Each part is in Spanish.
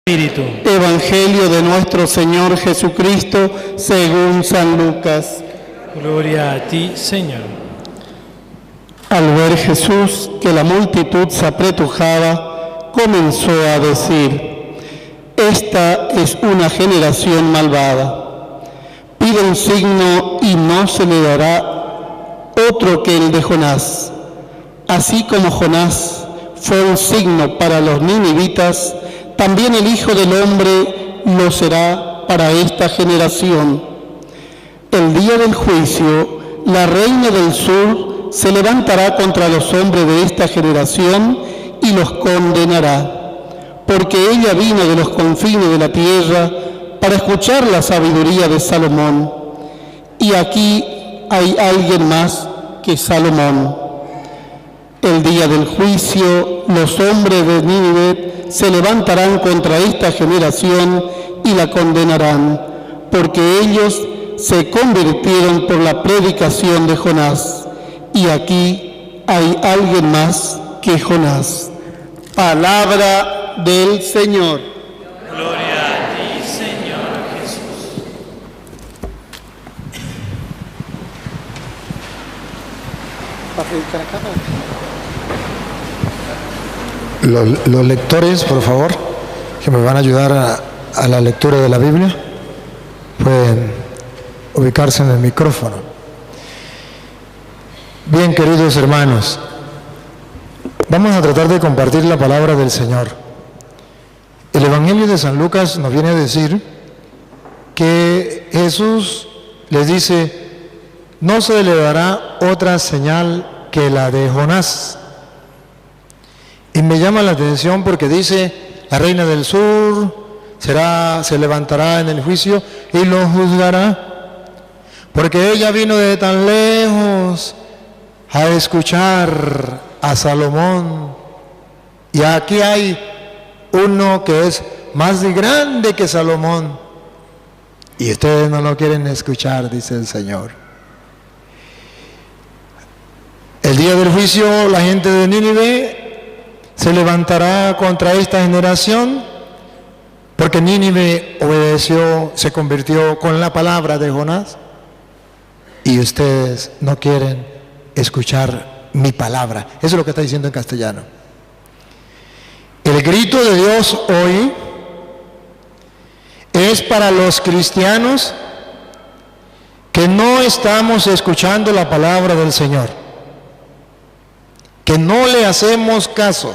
Espíritu. Evangelio de nuestro Señor Jesucristo según San Lucas. Gloria a ti, Señor. Al ver Jesús que la multitud se apretujaba, comenzó a decir: esta es una generación malvada. Pide un signo y no se le dará otro que el de Jonás. Así como Jonás fue un signo para los ninivitas, también el Hijo del Hombre lo será para esta generación. El día del juicio, la reina del sur se levantará contra los hombres de esta generación y los condenará, porque ella vino de los confines de la tierra para escuchar la sabiduría de Salomón. Y aquí hay alguien más que Salomón. El día del juicio, los hombres de Nínive se levantarán contra esta generación y la condenarán, porque ellos se convirtieron por la predicación de Jonás. Y aquí hay alguien más que Jonás. Palabra del Señor. Gloria a ti, Señor Jesús. Los lectores, por favor, que me van a ayudar a la lectura de la Biblia, pueden ubicarse en el micrófono. Bien, queridos hermanos, vamos a tratar de compartir la palabra del Señor. El Evangelio de San Lucas nos viene a decir que Jesús les dice: no se le dará otra señal que la de Jonás. Y me llama la atención porque dice: la reina del sur se levantará en el juicio y lo juzgará, porque ella vino de tan lejos a escuchar a Salomón. Y aquí hay uno que es más grande que Salomón, y ustedes no lo quieren escuchar, dice el Señor. El día del juicio, la gente de Nínive se levantará contra esta generación, porque Nínive obedeció, se convirtió con la palabra de Jonás, y ustedes no quieren escuchar mi palabra. Eso es lo que está diciendo en castellano. El grito de Dios hoy es para los cristianos que no estamos escuchando la palabra del Señor, que no le hacemos caso,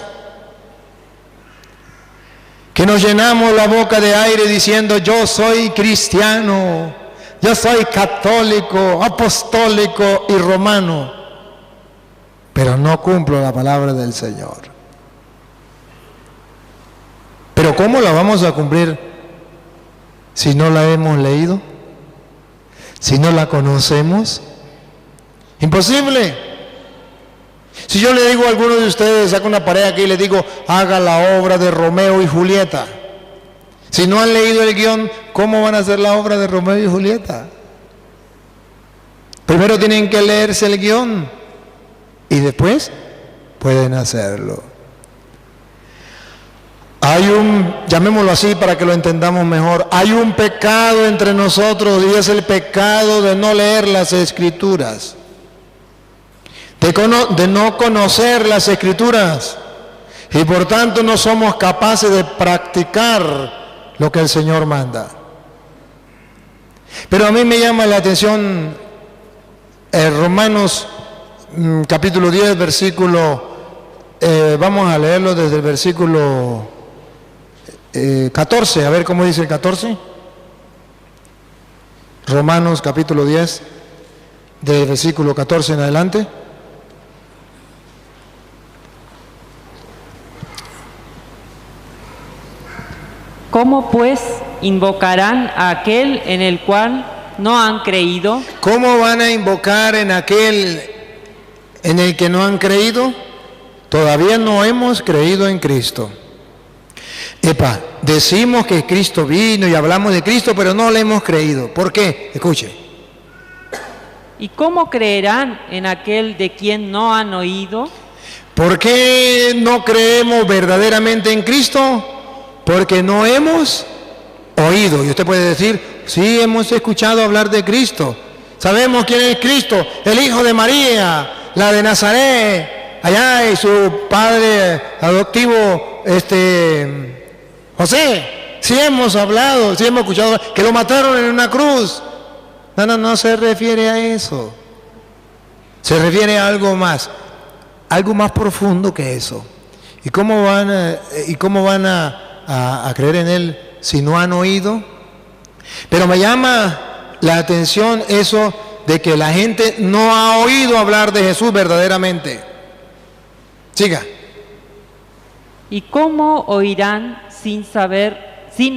que nos llenamos la boca de aire diciendo: yo soy cristiano, yo soy católico, apostólico y romano, pero no cumplo la palabra del Señor. Pero ¿cómo la vamos a cumplir si no la hemos leído? Si no la conocemos. Imposible. Si yo le digo a alguno de ustedes, saco una pareja aquí y le digo: haga la obra de Romeo y Julieta. Si no han leído el guión, ¿cómo van a hacer la obra de Romeo y Julieta? Primero tienen que leerse el guión y después pueden hacerlo. Hay llamémoslo así para que lo entendamos mejor, hay un pecado entre nosotros, y es el pecado de no leer las Escrituras, de no conocer las Escrituras, y por tanto no somos capaces de practicar lo que el Señor manda. Pero a mí me llama la atención Romanos capítulo 10, versículo, vamos a leerlo desde el versículo 14, a ver cómo dice el 14. Romanos capítulo 10, del versículo 14 en adelante. ¿Cómo pues invocarán a aquel en el cual no han creído? ¿Cómo van a invocar en aquel en el que no han creído? Todavía no hemos creído en Cristo. Decimos que Cristo vino y hablamos de Cristo, pero no le hemos creído. ¿Por qué? Escuche. ¿Y cómo creerán en aquel de quien no han oído? ¿Por qué no creemos verdaderamente en Cristo? Porque no hemos oído. Y usted puede decir, sí, hemos escuchado hablar de Cristo. Sabemos quién es Cristo, el Hijo de María, la de Nazaret, allá, y su padre adoptivo, José. Sí hemos hablado, sí hemos escuchado que lo mataron en una cruz. No se refiere a eso. Se refiere a algo más profundo que eso. ¿Y cómo van a creer en Él si no han oído? Pero me llama la atención eso de que la gente no ha oído hablar de Jesús verdaderamente. Siga. ¿Y cómo oirán sin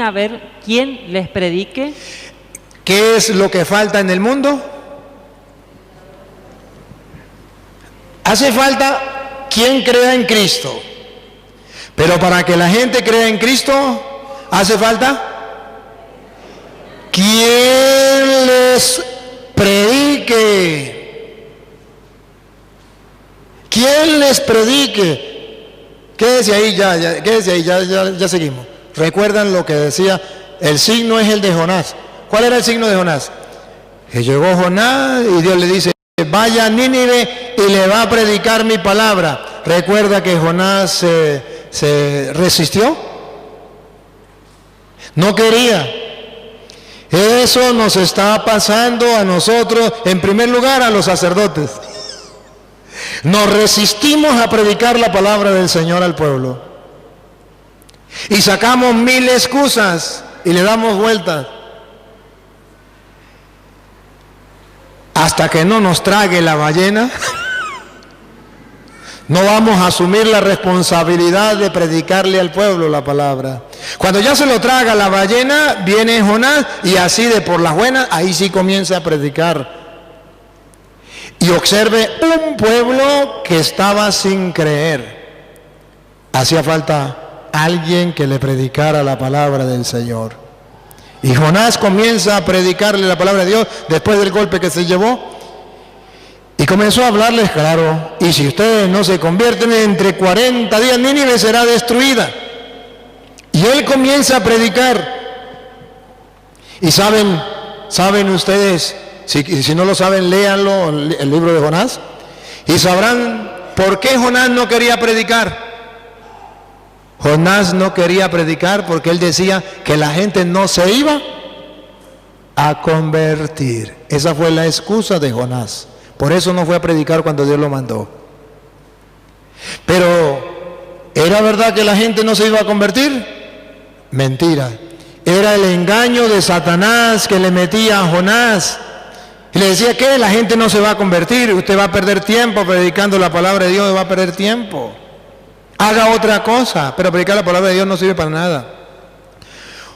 haber quien les predique? ¿Qué es lo que falta en el mundo? Hace falta quien crea en Cristo. Pero para que la gente crea en Cristo, hace falta quien les predique. ¿Quién les predique? Quédese ahí, ya seguimos. ¿Recuerdan lo que decía? El signo es el de Jonás. ¿Cuál era el signo de Jonás? Que llegó Jonás y Dios le dice, vaya a Nínive y le va a predicar mi palabra. ¿Recuerda que Jonás se resistió? No quería. Eso nos está pasando a nosotros, en primer lugar a los sacerdotes. Nos resistimos a predicar la palabra del Señor al pueblo. Y sacamos 1000 excusas y le damos vueltas. Hasta que no nos trague la ballena, no vamos a asumir la responsabilidad de predicarle al pueblo la palabra. Cuando ya se lo traga la ballena, viene Jonás y así de por las buenas, ahí sí comienza a predicar. Y observe un pueblo que estaba sin creer. Hacía falta alguien que le predicara la palabra del Señor. Y Jonás comienza a predicarle la palabra de Dios después del golpe que se llevó. Y comenzó a hablarles claro. Y si ustedes no se convierten, entre 40 días Nínive será destruida. Y él comienza a predicar. Y saben ustedes, si no lo saben, léanlo, el libro de Jonás. Y sabrán por qué Jonás no quería predicar. Jonás no quería predicar porque él decía que la gente no se iba a convertir. Esa fue la excusa de Jonás. Por eso no fue a predicar cuando Dios lo mandó. Pero, ¿era verdad que la gente no se iba a convertir? Mentira. Era el engaño de Satanás que le metía a Jonás. Y le decía que la gente no se va a convertir. Usted va a perder tiempo predicando la palabra de Dios, va a perder tiempo. Haga otra cosa, pero predicar la palabra de Dios no sirve para nada.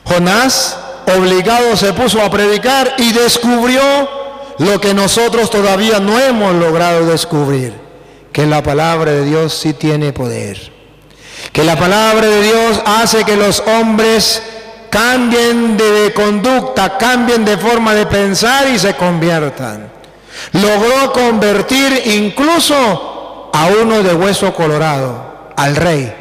Jonás, obligado, se puso a predicar y descubrió lo que nosotros todavía no hemos logrado descubrir, que la palabra de Dios sí tiene poder, que la palabra de Dios hace que los hombres cambien de conducta, cambien de forma de pensar y se conviertan. Logró convertir incluso a uno de hueso colorado, al rey.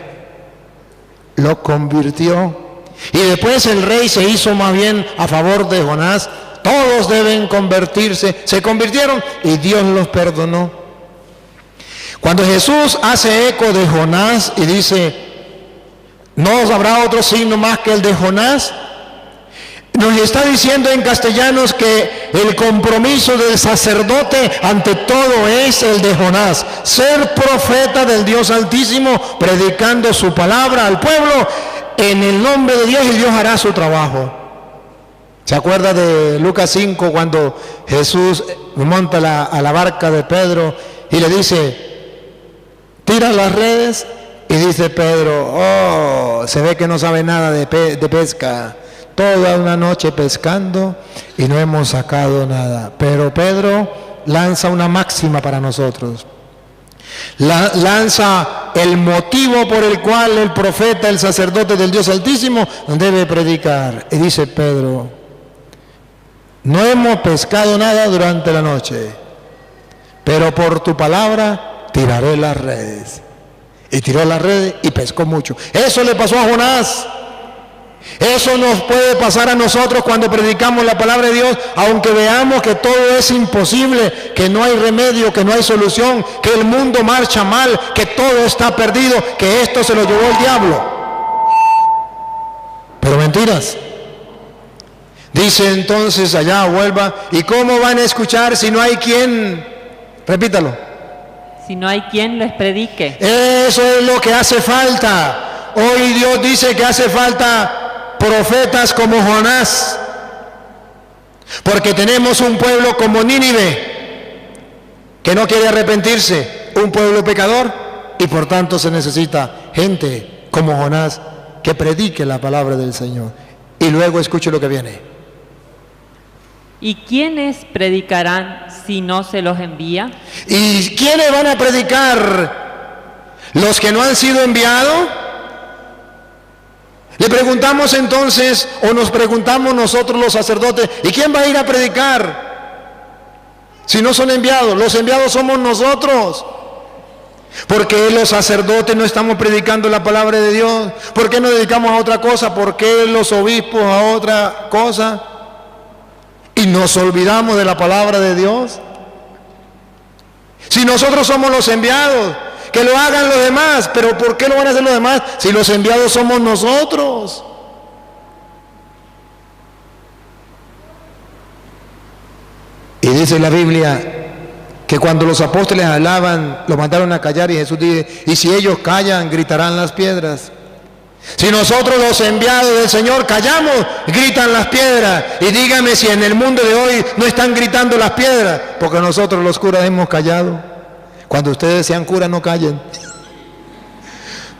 Lo convirtió. Y después el rey se hizo más bien a favor de Jonás. Todos deben convertirse. Se convirtieron y Dios los perdonó. Cuando Jesús hace eco de Jonás y dice, no habrá otro signo más que el de Jonás, nos está diciendo en castellanos que el compromiso del sacerdote ante todo es el de Jonás, ser profeta del Dios Altísimo, predicando su palabra al pueblo en el nombre de Dios, y Dios hará su trabajo. ¿Se acuerda de Lucas 5 cuando Jesús monta a la barca de Pedro y le dice, tira las redes? Y dice Pedro, se ve que no sabe nada de pesca. Toda una noche pescando y no hemos sacado nada. Pero Pedro lanza una máxima para nosotros. Lanza el motivo por el cual el profeta, el sacerdote del Dios Altísimo debe predicar. Y dice Pedro, no hemos pescado nada durante la noche, pero por tu palabra tiraré las redes. Y tiró las redes y pescó mucho. Eso le pasó a Jonás. Eso nos puede pasar a nosotros cuando predicamos la palabra de Dios, aunque veamos que todo es imposible, que no hay remedio, que no hay solución, que el mundo marcha mal, que todo está perdido, que esto se lo llevó el diablo. Pero mentiras. Dice entonces allá, vuelva, ¿y cómo van a escuchar si no hay quien? Repítalo. Si no hay quien les predique. Eso es lo que hace falta. Hoy Dios dice que hace falta profetas como Jonás, porque tenemos un pueblo como Nínive, que no quiere arrepentirse, un pueblo pecador, y por tanto se necesita gente como Jonás que predique la palabra del Señor. Y luego escuche lo que viene. ¿Y quiénes predicarán si no se los envía? ¿Y quiénes van a predicar? ¿Los que no han sido enviados? Le preguntamos entonces, o nos preguntamos nosotros los sacerdotes, ¿y quién va a ir a predicar si no son enviados? Los enviados somos nosotros. ¿Por qué los sacerdotes no estamos predicando la palabra de Dios? ¿Por qué nos dedicamos a otra cosa? ¿Por qué los obispos a otra cosa? Y nos olvidamos de la palabra de Dios. Si nosotros somos los enviados, que lo hagan los demás, pero ¿por qué lo van a hacer los demás si los enviados somos nosotros? Y dice la Biblia que cuando los apóstoles hablaban, los mandaron a callar, y Jesús dice, y si ellos callan, gritarán las piedras. Si nosotros los enviados del Señor callamos, gritan las piedras. Y dígame si en el mundo de hoy no están gritando las piedras, porque nosotros los curas hemos callado. Cuando ustedes sean curas, no callen.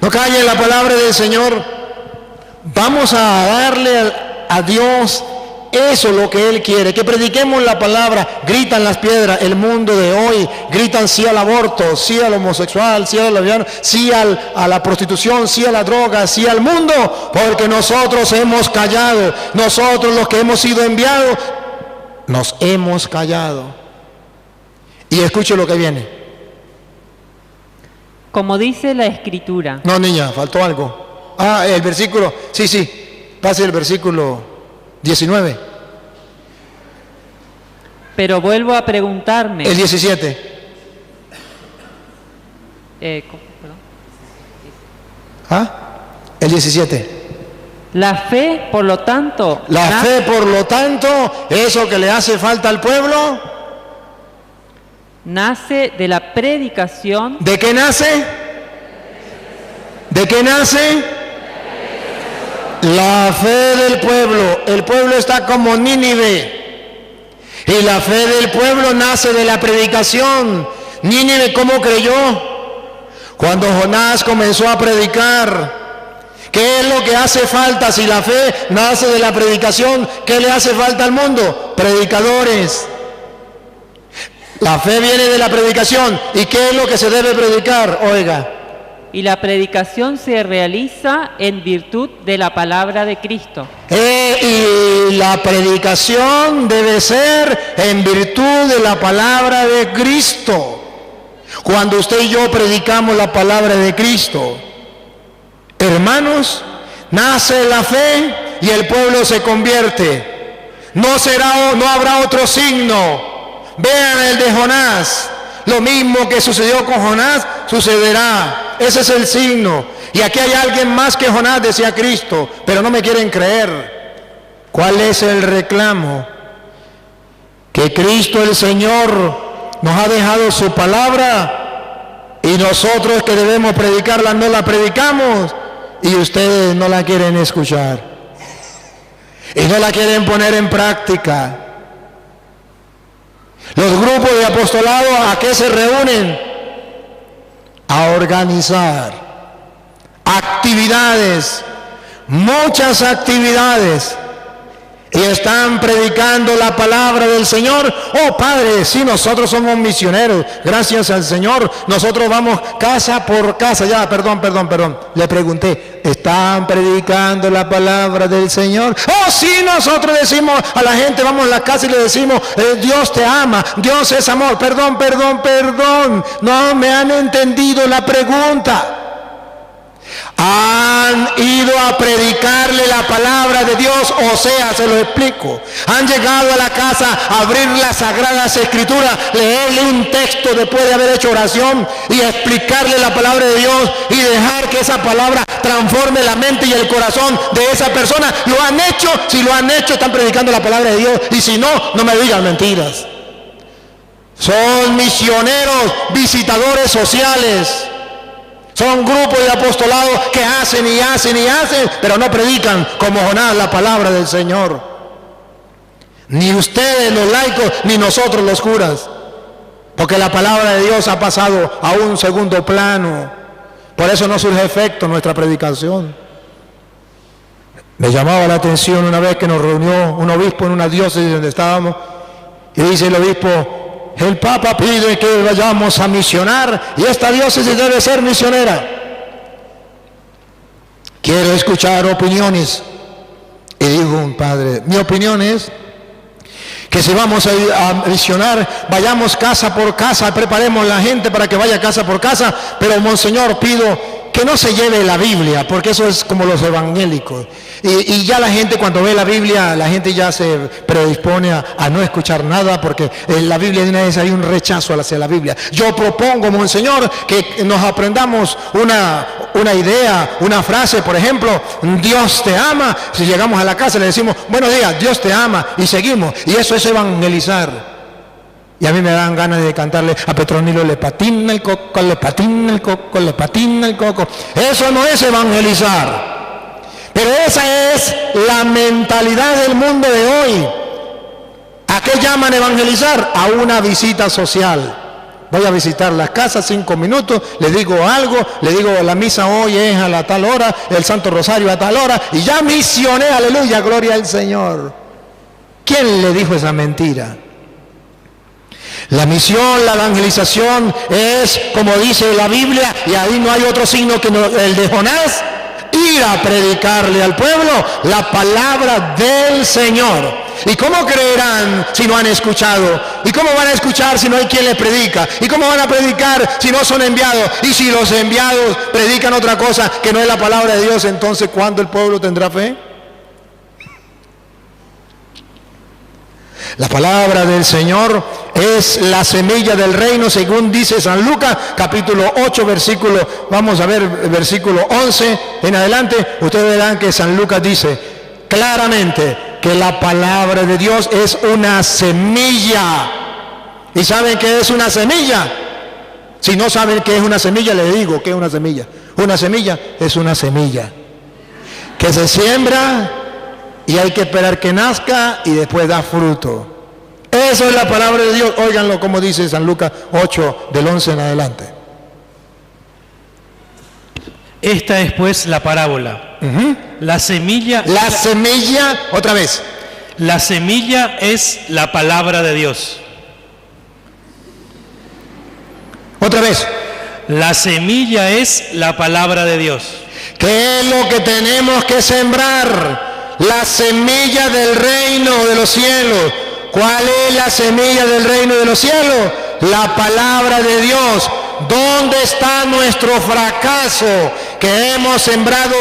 No callen la palabra del Señor. Vamos a darle a Dios eso, lo que Él quiere, que prediquemos la palabra. Gritan las piedras. El mundo de hoy gritan sí al aborto, sí al homosexual, sí al lesbiano, sí a la prostitución, sí a la droga, sí al mundo, porque nosotros hemos callado. Nosotros, los que hemos sido enviados, nos hemos callado. Y escuche lo que viene. Como dice la Escritura. No, niña, faltó algo. El versículo, sí, pase el versículo 19. Pero vuelvo a preguntarme. El 17. Perdón. El 17. La fe, por lo tanto. La fe, por lo tanto, eso que le hace falta al pueblo. Nace de la predicación. ¿De qué nace? ¿De qué nace? La fe del pueblo. El pueblo está como Nínive. Y la fe del pueblo nace de la predicación. Nínive, ¿cómo creyó? Cuando Jonás comenzó a predicar. ¿Qué es lo que hace falta si la fe nace de la predicación? ¿Qué le hace falta al mundo? Predicadores. La fe viene de la predicación. ¿Y qué es lo que se debe predicar? Oiga. Y la predicación se realiza en virtud de la palabra de Cristo. Y la predicación debe ser en virtud de la palabra de Cristo. Cuando usted y yo predicamos la palabra de Cristo, hermanos, nace la fe y el pueblo se convierte. No habrá otro signo. Vean el de Jonás. Lo mismo que sucedió con Jonás, sucederá. Ese es el signo. Y aquí hay alguien más que Jonás, decía Cristo, pero no me quieren creer. ¿Cuál es el reclamo? Que Cristo el Señor nos ha dejado su palabra y nosotros que debemos predicarla no la predicamos y ustedes no la quieren escuchar. Y no la quieren poner en práctica. Los grupos de apostolado, ¿a qué se reúnen? A organizar actividades, muchas actividades, y están predicando la palabra del Señor. Oh Padre, sí, nosotros somos misioneros, gracias al Señor, nosotros vamos casa por casa. Ya, perdón, le pregunté, ¿están predicando la palabra del Señor? Oh sí, nosotros decimos a la gente, vamos a la casa y le decimos, Dios te ama, Dios es amor. Perdón, no me han entendido la pregunta. Han ido a predicarle la palabra de Dios, o sea, se lo explico. Han llegado a la casa a abrir las Sagradas Escrituras, leerle un texto después de haber hecho oración y explicarle la palabra de Dios y dejar que esa palabra transforme la mente y el corazón de esa persona. Lo han hecho. Si lo han hecho, están predicando la palabra de Dios, y si no, no me digan mentiras. Son misioneros, visitadores sociales. Son grupos de apostolado que hacen y hacen y hacen, pero no predican como Jonás la palabra del Señor. Ni ustedes los laicos, ni nosotros los curas. Porque la palabra de Dios ha pasado a un segundo plano. Por eso no surge efecto nuestra predicación. Me llamaba la atención una vez que nos reunió un obispo en una diócesis donde estábamos, y dice el obispo: el Papa pide que vayamos a misionar y esta diócesis debe ser misionera. Quiero escuchar opiniones. Y dijo un padre: mi opinión es que si vamos a misionar, vayamos casa por casa, preparemos la gente para que vaya casa por casa, pero monseñor, pido que no se lleve la Biblia, porque eso es como los evangélicos. Y ya la gente, cuando ve la Biblia, la gente ya se predispone a no escuchar nada, porque en la Biblia de una vez hay un rechazo hacia la Biblia. Yo propongo, monseñor, que nos aprendamos una idea, una frase, por ejemplo: Dios te ama. Si llegamos a la casa le decimos: buenos días, Dios te ama, y seguimos. Y eso es evangelizar. Y a mí me dan ganas de cantarle a Petronilo: le patina el coco, le patina el coco, le patina el coco. Eso no es evangelizar. Pero esa es la mentalidad del mundo de hoy. ¿A qué llaman evangelizar? A una visita social. Voy a visitar las casas 5 minutos, le digo algo, le digo: la misa hoy es a la tal hora, el Santo Rosario a tal hora, y ya misioné, aleluya, gloria al Señor. ¿Quién le dijo esa mentira? La misión, la evangelización es, como dice la Biblia, y ahí no hay otro signo que el de Jonás: ir a predicarle al pueblo la palabra del Señor. ¿Y cómo creerán si no han escuchado? ¿Y cómo van a escuchar si no hay quien les predica? ¿Y cómo van a predicar si no son enviados? Y si los enviados predican otra cosa que no es la palabra de Dios, entonces ¿cuándo el pueblo tendrá fe? La palabra del Señor es la semilla del reino, según dice San Lucas, capítulo 8, versículo, vamos a ver, versículo 11 en adelante. Ustedes verán que San Lucas dice claramente que la palabra de Dios es una semilla. ¿Y saben qué es una semilla? Si no saben qué es una semilla, les digo qué es una semilla. Una semilla es una semilla que se siembra y hay que esperar que nazca y después da fruto. Eso es la palabra de Dios. Óiganlo como dice San Lucas 8, del 11 en adelante. Esta es pues la parábola. La semilla... La semilla, otra vez. La semilla es la palabra de Dios. Otra vez. La semilla es la palabra de Dios. ¿Qué es lo que tenemos que sembrar? La semilla del reino de los cielos. ¿Cuál es la semilla del reino de los cielos? La palabra de Dios. ¿Dónde está nuestro fracaso? Que hemos sembrado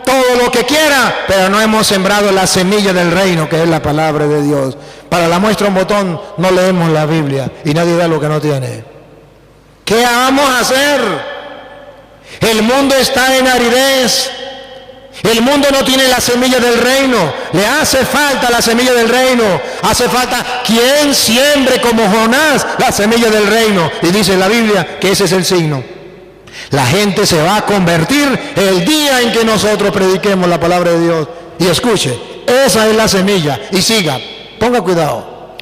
todo lo que quiera, pero no hemos sembrado la semilla del reino, que es la palabra de Dios. Para la muestra un botón, no leemos la Biblia y nadie da lo que no tiene. ¿Qué vamos a hacer? El mundo está en aridez. El mundo no tiene la semilla del reino. Le hace falta la semilla del reino. Hace falta quien siembre como Jonás la semilla del reino. Y dice la Biblia que ese es el signo. La gente se va a convertir el día en que nosotros prediquemos la palabra de Dios. Y escuche, esa es la semilla. Y siga, ponga cuidado.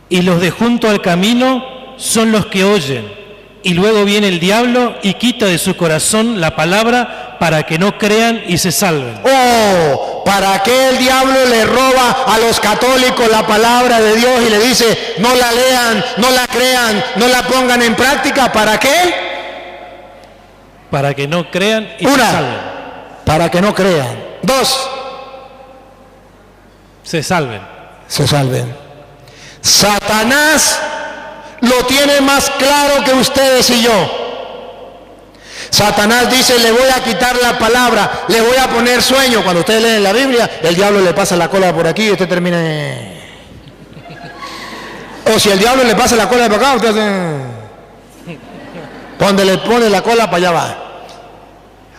Y los de junto al camino son los que oyen. Y luego viene el diablo y quita de su corazón la palabra para que no crean y se salven. Oh, ¿para qué el diablo le roba a los católicos la palabra de Dios y le dice: no la lean, no la crean, no la pongan en práctica? ¿Para qué? Para que no crean y se salven. Para que no crean. 2, se salven. Se salven. Satanás lo tiene más claro que ustedes y yo. Satanás dice, le voy a quitar la palabra, le voy a poner sueño. Cuando ustedes leen la Biblia, el diablo le pasa la cola por aquí y usted termina O si el diablo le pasa la cola por acá, usted hace... Cuando le pone la cola para allá va.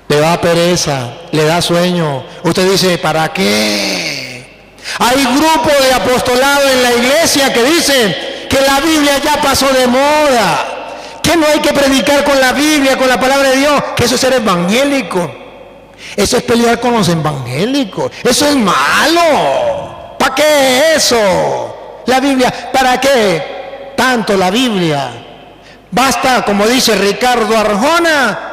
Le da pereza, le da sueño. Usted dice, ¿para qué? Hay grupos de apostolado en la iglesia que dicen que la Biblia ya pasó de moda, que no hay que predicar con la Biblia, con la palabra de Dios, que eso es ser evangélico. Eso es pelear con los evangélicos. Eso es malo. ¿Para qué eso? La Biblia, ¿para qué tanto la Biblia? Basta, como dice Ricardo Arjona,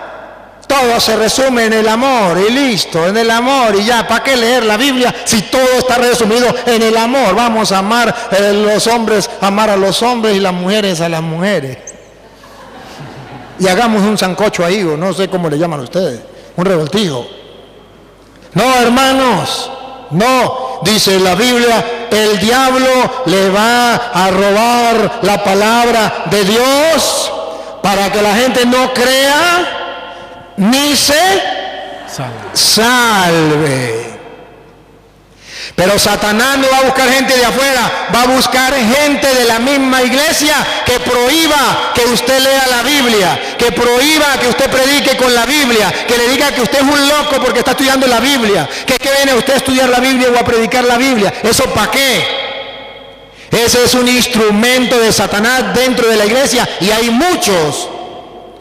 todo se resume en el amor y listo, en el amor y ya. ¿Para qué leer la Biblia si todo está resumido en el amor? Vamos a amar los hombres, amar a los hombres y las mujeres a las mujeres. Y hagamos un sancocho ahí, o no sé cómo le llaman ustedes, un revoltijo. No, hermanos, no, dice la Biblia, el diablo le va a robar la palabra de Dios para que la gente no crea ni se salve. Pero Satanás no va a buscar gente de afuera, va a buscar gente de la misma iglesia que prohíba que usted lea la Biblia, que prohíba que usted predique con la Biblia, que le diga que usted es un loco porque está estudiando la Biblia, que viene usted a estudiar la Biblia o a predicar la Biblia. ¿Eso para qué? Ese es un instrumento de Satanás dentro de la iglesia y hay muchos.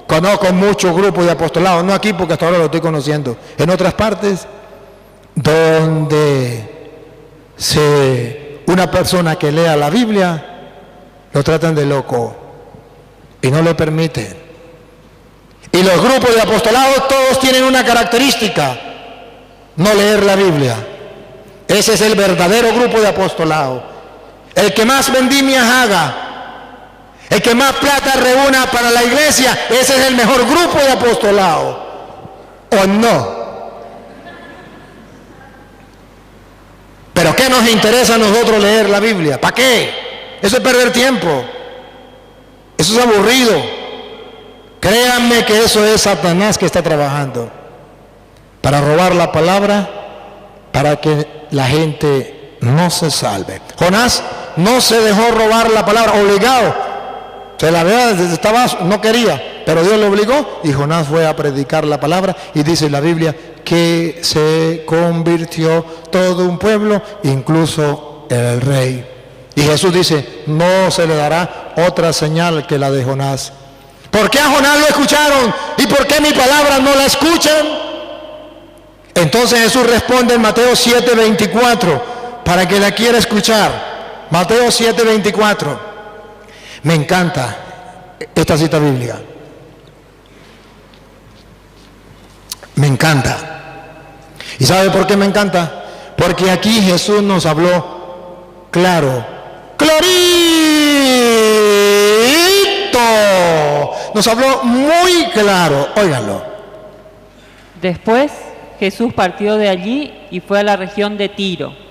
Conozco muchos grupos de apostolados, no aquí porque hasta ahora lo estoy conociendo, en otras partes donde una persona que lea la Biblia lo tratan de loco y no le permiten. Y los grupos de apostolados todos tienen una característica: no leer la Biblia. Ese es el verdadero grupo de apostolado. El que más vendimias haga, el que más plata reúna para la iglesia, ese es el mejor grupo de apostolado. ¿O no? ¿Pero qué nos interesa a nosotros leer la Biblia? ¿Para qué? Eso es perder tiempo. Eso es aburrido. Créanme que eso es Satanás que está trabajando para robar la palabra, para que la gente no se salve. Jonás no se dejó robar la palabra, obligado. Se la vea desde estaba, no quería, pero Dios le obligó y Jonás fue a predicar la palabra y dice la Biblia que se convirtió todo un pueblo, incluso el rey. Y Jesús dice, no se le dará otra señal que la de Jonás. ¿Por qué a Jonás lo escucharon? ¿Y por qué mi palabra no la escuchan? Entonces Jesús responde en Mateo 7:24, para que la quiera escuchar. Mateo 7:24. Me encanta esta cita bíblica. Me encanta. ¿Y sabe por qué me encanta? Porque aquí Jesús nos habló claro, clarito. Nos habló muy claro. Óiganlo. Después Jesús partió de allí y fue a la región de Tiro.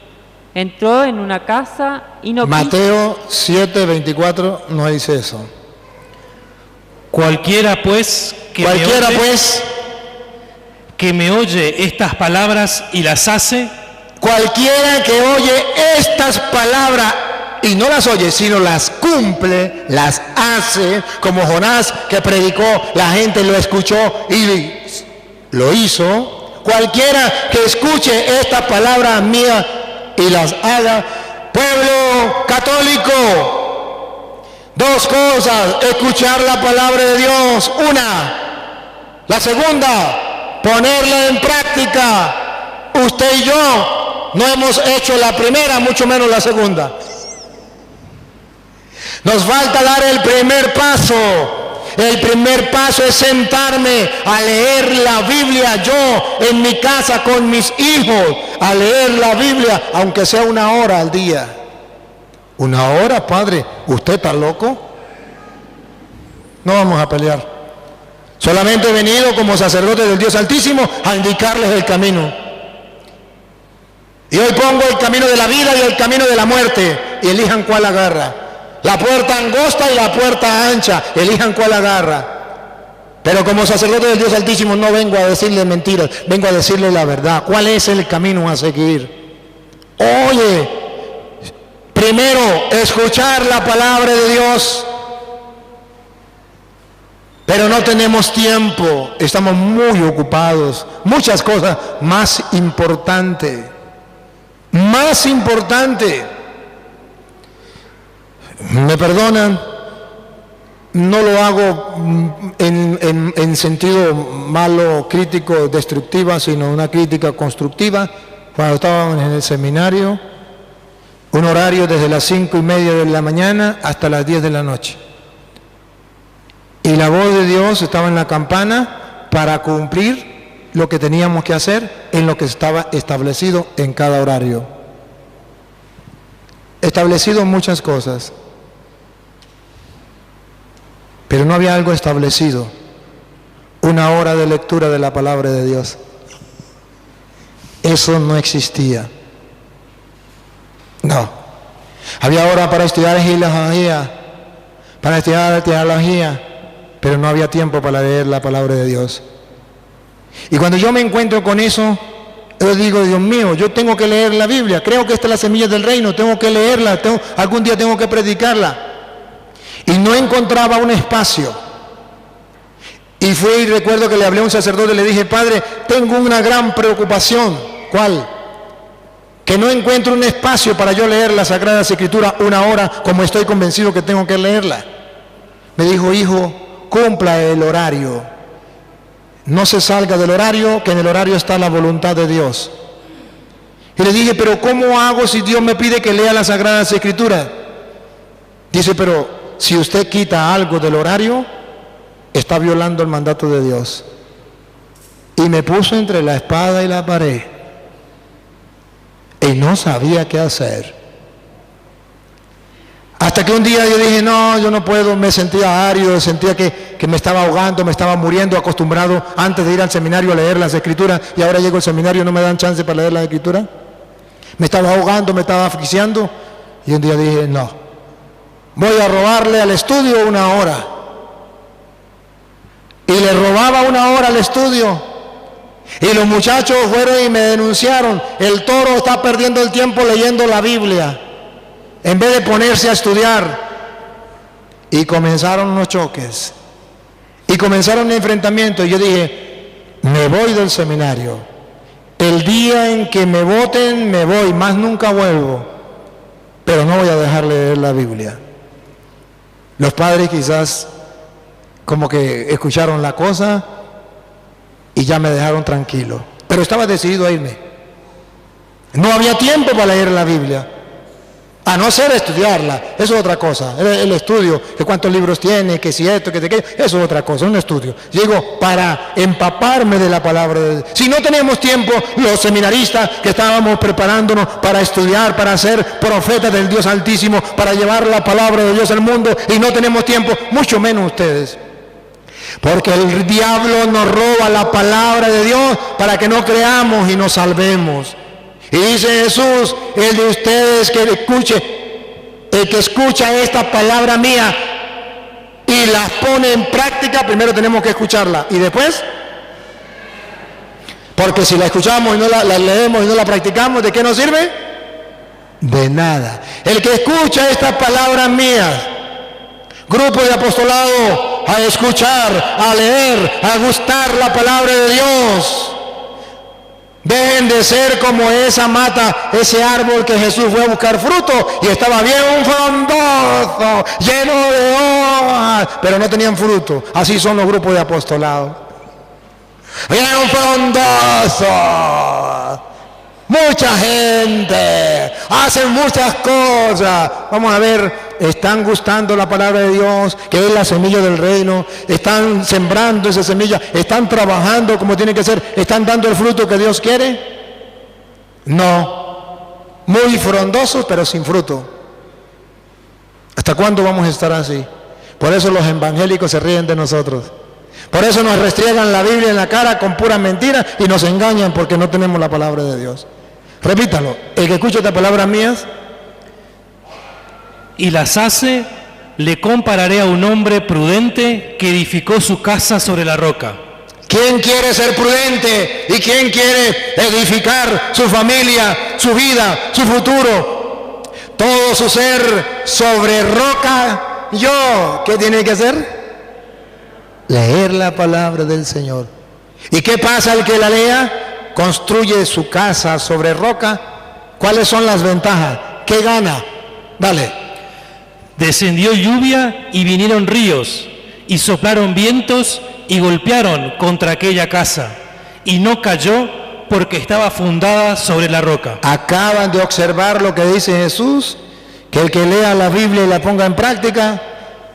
Entró en una casa y no Mateo 7:24 no dice eso. Cualquiera pues que me oye estas palabras y las hace. Cualquiera que oye estas palabras y no las oye, sino las cumple, las hace, como Jonás que predicó, la gente lo escuchó y lo hizo. Cualquiera que escuche estas palabras mías y las haga. Pueblo católico, dos cosas: escuchar la palabra de Dios, una. La segunda, ponerla en práctica. Usted y yo no hemos hecho la primera, mucho menos la segunda. Nos falta dar el primer paso. El primer paso es sentarme a leer la Biblia yo en mi casa con mis hijos, a leer la Biblia, aunque sea 1 hora al día. 1 hora, padre, ¿usted está loco? No vamos a pelear. Solamente he venido como sacerdote del Dios Altísimo a indicarles el camino. Y hoy pongo el camino de la vida y el camino de la muerte, y elijan cuál agarra. La puerta angosta y la puerta ancha, elijan cuál agarra. Pero como sacerdote del Dios Altísimo no vengo a decirle mentiras, vengo a decirle la verdad. ¿Cuál es el camino a seguir? Oye, primero, escuchar la palabra de Dios. Pero no tenemos tiempo, estamos muy ocupados. Muchas cosas más importantes. Más importante. ¿Me perdonan? No lo hago en sentido malo, crítico, destructiva, sino una crítica constructiva. Cuando estábamos en el seminario, un horario desde las 5:30 de la mañana hasta las 10 de la noche. Y la voz de Dios estaba en la campana para cumplir lo que teníamos que hacer en lo que estaba establecido en cada horario. Establecido muchas cosas. Pero no había algo establecido, una hora de lectura de la palabra de Dios. Eso no existía. No. Había hora para estudiar genealogía, para estudiar teología, pero no había tiempo para leer la palabra de Dios. Y cuando yo me encuentro con eso, yo digo, Dios mío, yo tengo que leer la Biblia, creo que esta es la semilla del reino, tengo que leerla, algún día tengo que predicarla. Y no encontraba un espacio. Y fui y recuerdo que le hablé a un sacerdote y le dije, Padre, tengo una gran preocupación. ¿Cuál? Que no encuentro un espacio para yo leer la Sagrada Escritura una hora como estoy convencido que tengo que leerla. Me dijo, hijo, cumpla el horario. No se salga del horario, que en el horario está la voluntad de Dios. Y le dije, pero ¿cómo hago si Dios me pide que lea la Sagrada Escritura? Dice, pero si usted quita algo del horario, está violando el mandato de Dios. Y me puso entre la espada y la pared. Y no sabía qué hacer. Hasta que un día yo dije, no, yo no puedo, me sentía árido, sentía que me estaba ahogando, me estaba muriendo, acostumbrado antes de ir al seminario a leer las Escrituras, y ahora llego al seminario y no me dan chance para leer las Escrituras. Me estaba ahogando, me estaba asfixiando, y un día dije, no, voy a robarle al estudio una hora. Y le robaba una hora al estudio. Y los muchachos fueron y me denunciaron, el toro está perdiendo el tiempo leyendo la Biblia, en vez de ponerse a estudiar. Y comenzaron los choques. Y comenzaron enfrentamientos. Y yo dije, me voy del seminario. El día en que me voten, me voy, más nunca vuelvo. Pero no voy a dejar leer la Biblia. Los padres quizás como que escucharon la cosa y ya me dejaron tranquilo. Pero estaba decidido a irme. No había tiempo para leer la Biblia. A no ser estudiarla, eso es otra cosa. El estudio, que cuántos libros tiene, que si esto, que si aquello, eso es otra cosa, un estudio. Digo, para empaparme de la palabra de Dios. Si no teníamos tiempo, los seminaristas que estábamos preparándonos para estudiar, para ser profetas del Dios Altísimo, para llevar la palabra de Dios al mundo, y no tenemos tiempo, mucho menos ustedes. Porque el diablo nos roba la palabra de Dios para que no creamos y nos salvemos. Y dice Jesús, el de ustedes que escuche, el que escucha esta palabra mía y las pone en práctica, primero tenemos que escucharla. Y después, porque si la escuchamos y no la leemos y no la practicamos, ¿de qué nos sirve? De nada. El que escucha estas palabras mías, grupo de apostolado, a escuchar, a leer, a gustar la palabra de Dios. Dejen de ser como esa mata, ese árbol que Jesús fue a buscar fruto y estaba bien frondoso, lleno de hojas, pero no tenían fruto. Así son los grupos de apostolado. Bien frondoso, mucha gente, hacen muchas cosas. Vamos a ver, están gustando la palabra de Dios, que es la semilla del reino, están sembrando esa semilla, están trabajando como tiene que ser, están dando el fruto que Dios quiere. No, muy frondosos pero sin fruto. ¿Hasta cuándo vamos a estar así? Por eso los evangélicos se ríen de nosotros. Por eso nos restriegan la Biblia en la cara con puras mentiras y nos engañan porque no tenemos la palabra de Dios. Repítalo, el que escucha estas palabras mías y las hace, le compararé a un hombre prudente que edificó su casa sobre la roca. ¿Quién quiere ser prudente? ¿Y quién quiere edificar su familia, su vida, su futuro? Todo su ser sobre roca. ¿Qué tiene que hacer? Leer la palabra del Señor. ¿Y qué pasa al que la lea? Construye su casa sobre roca. ¿Cuáles son las ventajas? ¿Qué gana? Dale. Descendió lluvia y vinieron ríos, y soplaron vientos y golpearon contra aquella casa, y no cayó porque estaba fundada sobre la roca. Acaban de observar lo que dice Jesús, que el que lea la Biblia y la ponga en práctica,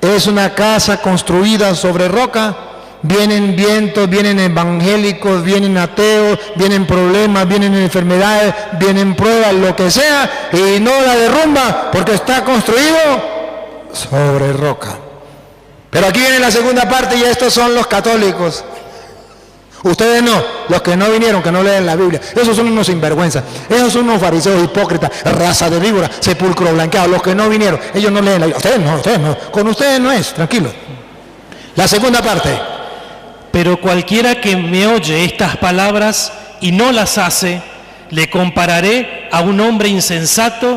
es una casa construida sobre roca. Vienen vientos, vienen evangélicos, vienen ateos, vienen problemas, vienen enfermedades, vienen pruebas, lo que sea, y no la derrumba porque está construido sobre roca. Pero aquí viene la segunda parte, y estos son los católicos. Ustedes no, los que no vinieron, que no leen la Biblia. Esos son unos sinvergüenzas, esos son unos fariseos hipócritas, raza de víbora, sepulcro blanqueado. Los que no vinieron, ellos no leen la Biblia. Ustedes no, con ustedes no es, tranquilo. La segunda parte. Pero cualquiera que me oye estas palabras y no las hace, le compararé a un hombre insensato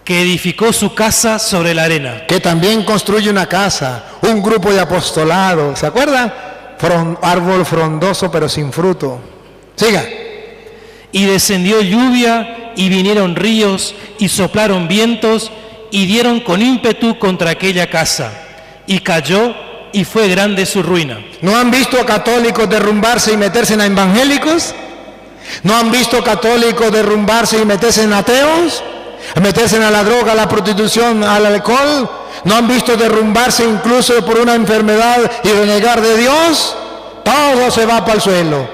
que edificó su casa sobre la arena. Que también construye una casa, un grupo de apostolado, ¿se acuerdan? Árbol frondoso pero sin fruto. Siga. Y descendió lluvia y vinieron ríos y soplaron vientos y dieron con ímpetu contra aquella casa, y cayó y fue grande su ruina. ¿No han visto católicos derrumbarse y meterse en evangélicos? ¿No han visto católicos derrumbarse y meterse en ateos? ¿Meterse a la droga, a la prostitución, al alcohol? ¿No han visto derrumbarse incluso por una enfermedad y renegar de Dios? Todo se va para el suelo.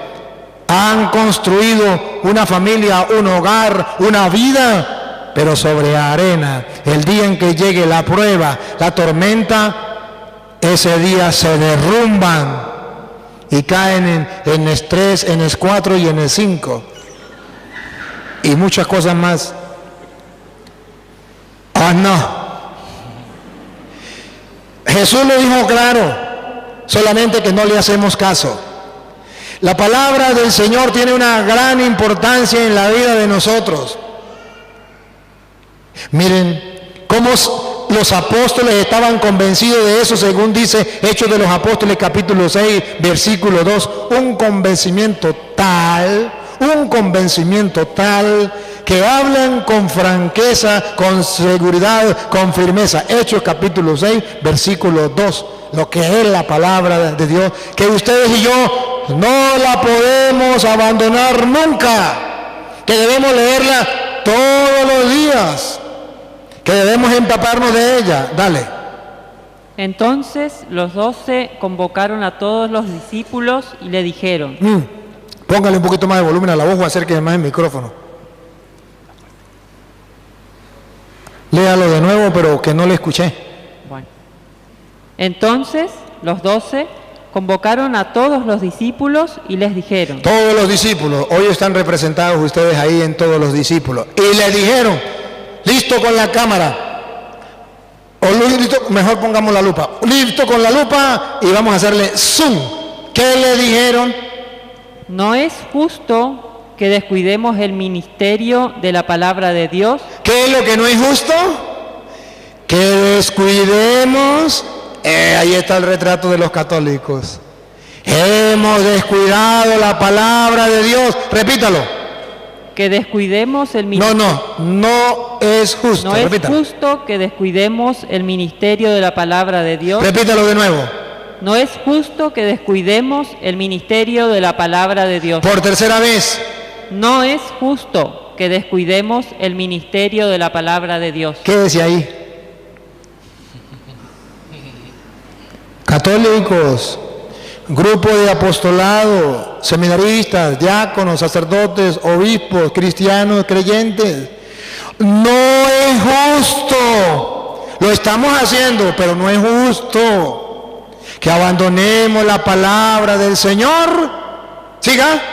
Han construido una familia, un hogar, una vida, pero sobre arena. El día en que llegue la prueba, la tormenta, ese día se derrumban y caen en el 3, en el 4 y en el 5 y muchas cosas más. No. Jesús lo dijo claro, solamente que no le hacemos caso. La palabra del Señor tiene una gran importancia en la vida de nosotros. Miren cómo los apóstoles estaban convencidos de eso, según dice Hechos de los Apóstoles capítulo 6, versículo 2, un convencimiento tal que hablan con franqueza, con seguridad, con firmeza. Hechos capítulo 6, versículo 2, lo que es la palabra de Dios, que ustedes y yo no la podemos abandonar nunca, que debemos leerla todos los días, que debemos empaparnos de ella. Dale. Entonces los 12 convocaron a todos los discípulos y le dijeron: Póngale un poquito más de volumen a la voz o acérquese más el micrófono. Léalo de nuevo, pero que no le escuché. Bueno. Entonces los 12 convocaron a todos los discípulos y les dijeron. Todos los discípulos, hoy están representados ustedes ahí en todos los discípulos. Y les dijeron, listo con la cámara, o listo, mejor pongamos la lupa, listo con la lupa y vamos a hacerle zoom. ¿Qué le dijeron? No es justo que descuidemos el ministerio de la palabra de Dios. ¿Qué es lo que no es justo? Que descuidemos, ahí está el retrato de los católicos. Hemos descuidado la palabra de Dios. Repítalo. Que descuidemos el ministerio. No es justo. No es Repítalo. justo que descuidemos el ministerio de la palabra de Dios. Repítalo de nuevo. No es justo que descuidemos el ministerio de la palabra de Dios. Por tercera vez. No es justo que descuidemos el ministerio de la palabra de Dios. Quédese ahí. Católicos, grupo de apostolado, seminaristas, diáconos, sacerdotes, obispos, cristianos, creyentes. No es justo. Lo estamos haciendo, pero no es justo que abandonemos la palabra del Señor. Siga.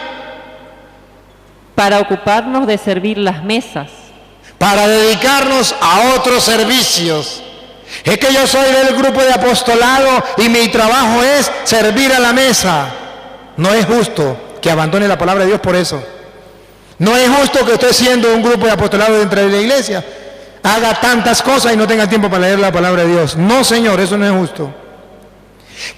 Para ocuparnos de servir las mesas. para dedicarnos a otros servicios. Es que yo soy del grupo de apostolado y mi trabajo es servir a la mesa. No es justo que abandone la palabra de Dios por eso. No es justo que usted, siendo un grupo de apostolado dentro de la iglesia, haga tantas cosas y no tenga tiempo para leer la palabra de Dios. No, Señor, eso no es justo.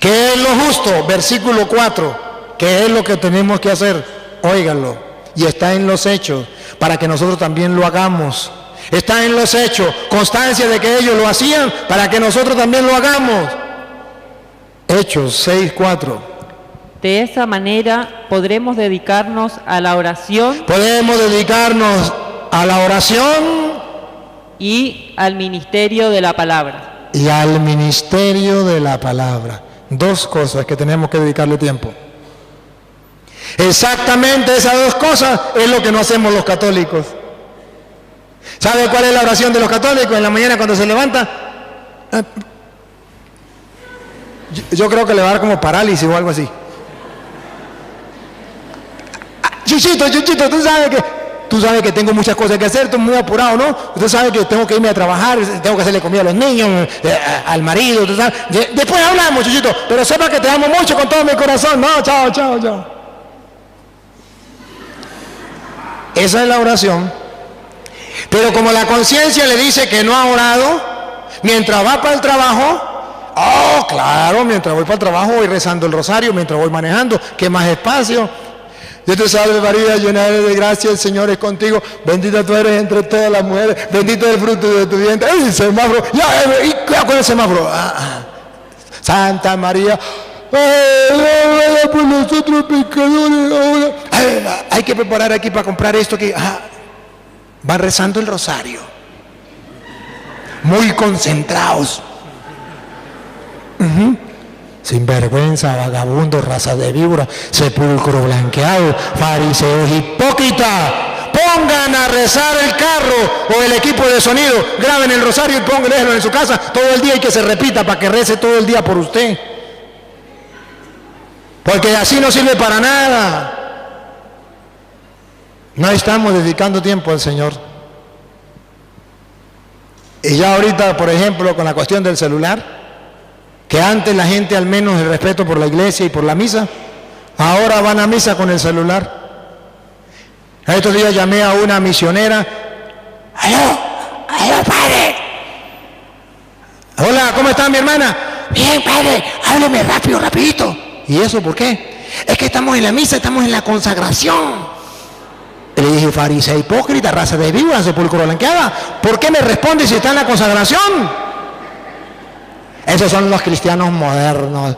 ¿Qué es lo justo? Versículo 4. ¿Qué es lo que tenemos que hacer? Óiganlo. Y está en los hechos, para que nosotros también lo hagamos. Está en los hechos, constancia de que ellos lo hacían, para que nosotros también lo hagamos. Hechos 6:4. De esa manera podremos dedicarnos a la oración. Podemos dedicarnos a la oración Y al ministerio de la palabra. y al ministerio de la palabra. Dos cosas que tenemos que dedicarle tiempo. Exactamente esas dos cosas es lo que no hacemos los católicos. ¿Sabe cuál es la oración de los católicos? En la mañana cuando se levanta, yo creo que le va a dar como parálisis o algo así. Chuchito, tú sabes que tengo muchas cosas que hacer, estoy muy apurado, ¿no? Usted sabe que tengo que irme a trabajar, tengo que hacerle comida a los niños, al marido, usted sabe. Después hablamos, Chuchito, pero sepa que te amo mucho con todo mi corazón. No, chao. Esa es la oración. Pero como la conciencia le dice que no ha orado, mientras va para el trabajo, oh, claro, mientras voy para el trabajo voy rezando el rosario, mientras voy manejando, que más espacio. Dios te salve María, llena eres de gracia, el Señor es contigo, bendita tú eres entre todas las mujeres, bendito es el fruto de tu vientre. ¡Ay, el semáforo! ¡Cuidado con el semáforo! Santa María, vaya por nosotros pecadores ahora. Hay que preparar aquí para comprar esto que van rezando el rosario, muy concentrados. Sinvergüenza, vagabundo, raza de víbora, sepulcro blanqueado, fariseos hipócritas. Pongan a rezar el carro o el equipo de sonido, graben el rosario y pónganlo en su casa todo el día y que se repita para que rece todo el día por usted. Porque así no sirve para nada. No estamos dedicando tiempo al Señor. Y ya ahorita, por ejemplo, con la cuestión del celular, que antes la gente, al menos el respeto por la iglesia y por la misa, ahora van a misa con el celular. Estos días llamé a una misionera. ¡Aló, padre! Hola, ¿cómo está mi hermana? Bien, padre, hábleme rápido, rapidito. ¿Y eso por qué? Es que estamos en la misa, estamos en la consagración. Le dije, farisea hipócrita, raza de víbora, sepulcro blanqueada, ¿por qué me responde si está en la consagración? Esos son los cristianos modernos.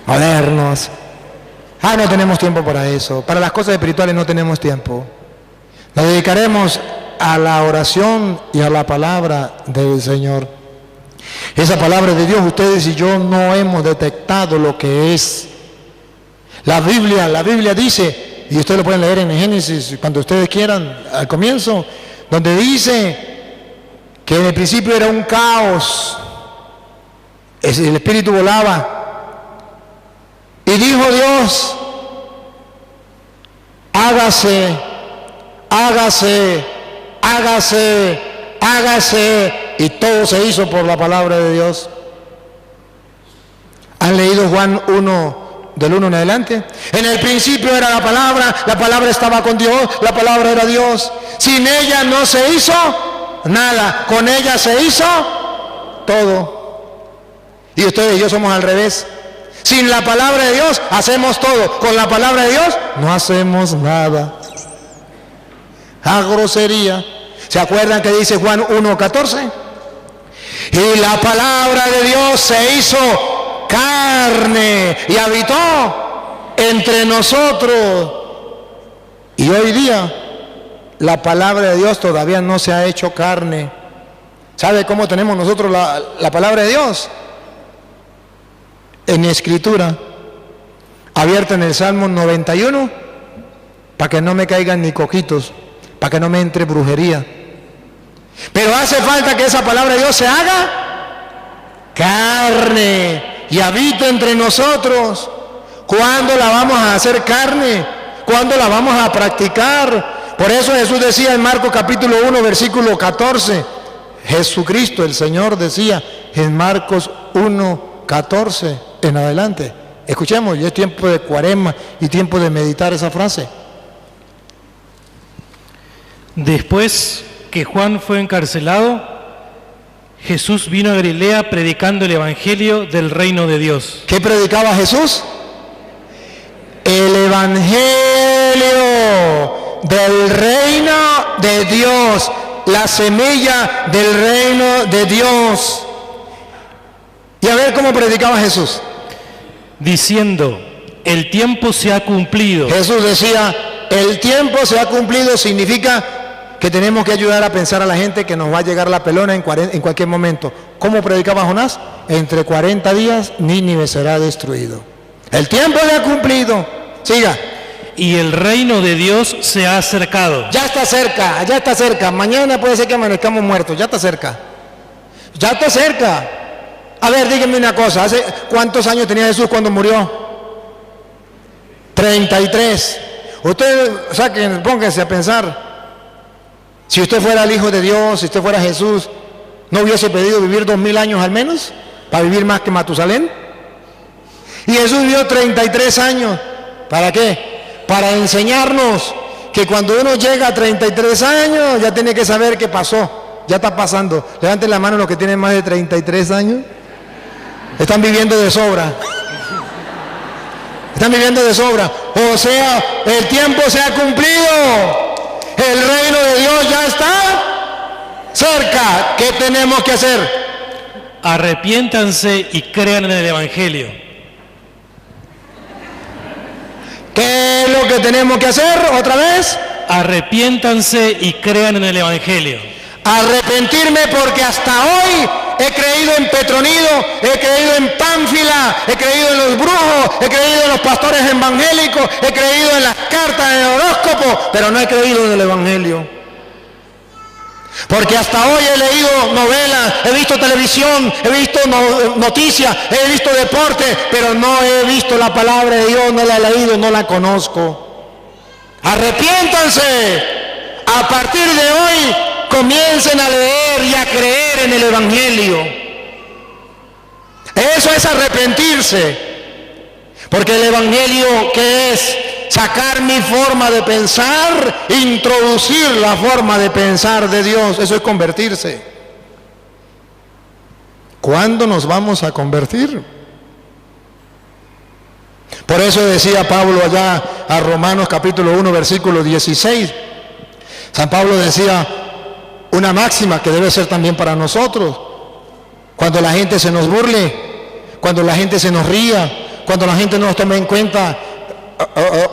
No tenemos tiempo para eso. Para las cosas espirituales no tenemos tiempo. Nos dedicaremos a la oración y a la palabra del Señor. Esa palabra de Dios, ustedes y yo no hemos detectado lo que es. La Biblia dice, y ustedes lo pueden leer en Génesis cuando ustedes quieran, al comienzo, donde dice que en el principio era un caos, el espíritu volaba, y dijo Dios, hágase, y todo se hizo por la palabra de Dios. ¿Han leído Juan 1, del 1 en adelante? En el principio era la palabra estaba con Dios, la palabra era Dios. Sin ella no se hizo nada, con ella se hizo todo. Y ustedes y yo somos al revés. Sin la palabra de Dios hacemos todo, con la palabra de Dios no hacemos nada. Grosería. ¿Se acuerdan que dice Juan 1:14? Y la palabra de Dios se hizo carne y habitó entre nosotros. Y hoy día la palabra de Dios todavía no se ha hecho carne. ¿Sabe cómo tenemos nosotros la palabra de Dios? En escritura, abierta en el Salmo 91, para que no me caigan ni coquitos, para que no me entre brujería. Pero hace falta que esa palabra de Dios se haga carne y habite entre nosotros. ¿Cuándo la vamos a hacer carne? ¿Cuándo la vamos a practicar? Por eso Jesús decía en Marcos capítulo 1, versículo 14, Jesucristo, el Señor, decía en Marcos 1, 14 en adelante. Escuchemos, ya es tiempo de Cuaresma y tiempo de meditar esa frase. Después que Juan fue encarcelado, Jesús vino a Galilea predicando el Evangelio del reino de Dios. ¿Qué predicaba Jesús? El Evangelio del reino de Dios, la semilla del reino de Dios. Y a ver cómo predicaba Jesús. Diciendo, el tiempo se ha cumplido. Jesús decía, el tiempo se ha cumplido, significa que tenemos que ayudar a pensar a la gente que nos va a llegar la pelona en cualquier momento. ¿Cómo predicaba Jonás? Entre 40 días Nínive será destruido. El tiempo se ha cumplido. Siga. Y el reino de Dios se ha acercado. Ya está cerca, ya está cerca. Mañana puede ser que amanezcamos muertos, ya está cerca. Ya está cerca. A ver, díganme una cosa, ¿hace cuántos años tenía Jesús cuando murió? 33. Ustedes, pónganse a pensar. Si usted fuera el Hijo de Dios, si usted fuera Jesús, ¿no hubiese pedido vivir 2000 años al menos? ¿Para vivir más que Matusalén? Y Jesús vivió 33 años. ¿Para qué? Para enseñarnos que cuando uno llega a 33 años, ya tiene que saber qué pasó. Ya está pasando. Levanten la mano los que tienen más de 33 años. Están viviendo de sobra. Están viviendo de sobra. O sea, el tiempo se ha cumplido. El reino de Dios ya está cerca. ¿Qué tenemos que hacer? Arrepiéntanse y crean en el Evangelio. ¿Qué es lo que tenemos que hacer otra vez? Arrepiéntanse y crean en el Evangelio. Arrepentirme porque hasta hoy he creído en Petronido, he creído en Pánfila, he creído en los brujos, he creído en los pastores evangélicos, he creído en las cartas de horóscopo, pero no he creído en el Evangelio. Porque hasta hoy he leído novelas, he visto televisión, he visto noticias, he visto deporte, pero no he visto la palabra de Dios, no la he leído, no la conozco. Arrepiéntanse. A partir de hoy comiencen a leer y a creer en el Evangelio. Eso es arrepentirse. Porque el Evangelio, ¿qué es? Sacar mi forma de pensar, introducir la forma de pensar de Dios. Eso es convertirse. ¿Cuándo nos vamos a convertir? Por eso decía Pablo allá a Romanos capítulo 1 versículo 16. San Pablo decía una máxima que debe ser también para nosotros. Cuando la gente se nos burle, cuando la gente se nos ría, cuando la gente no nos tome en cuenta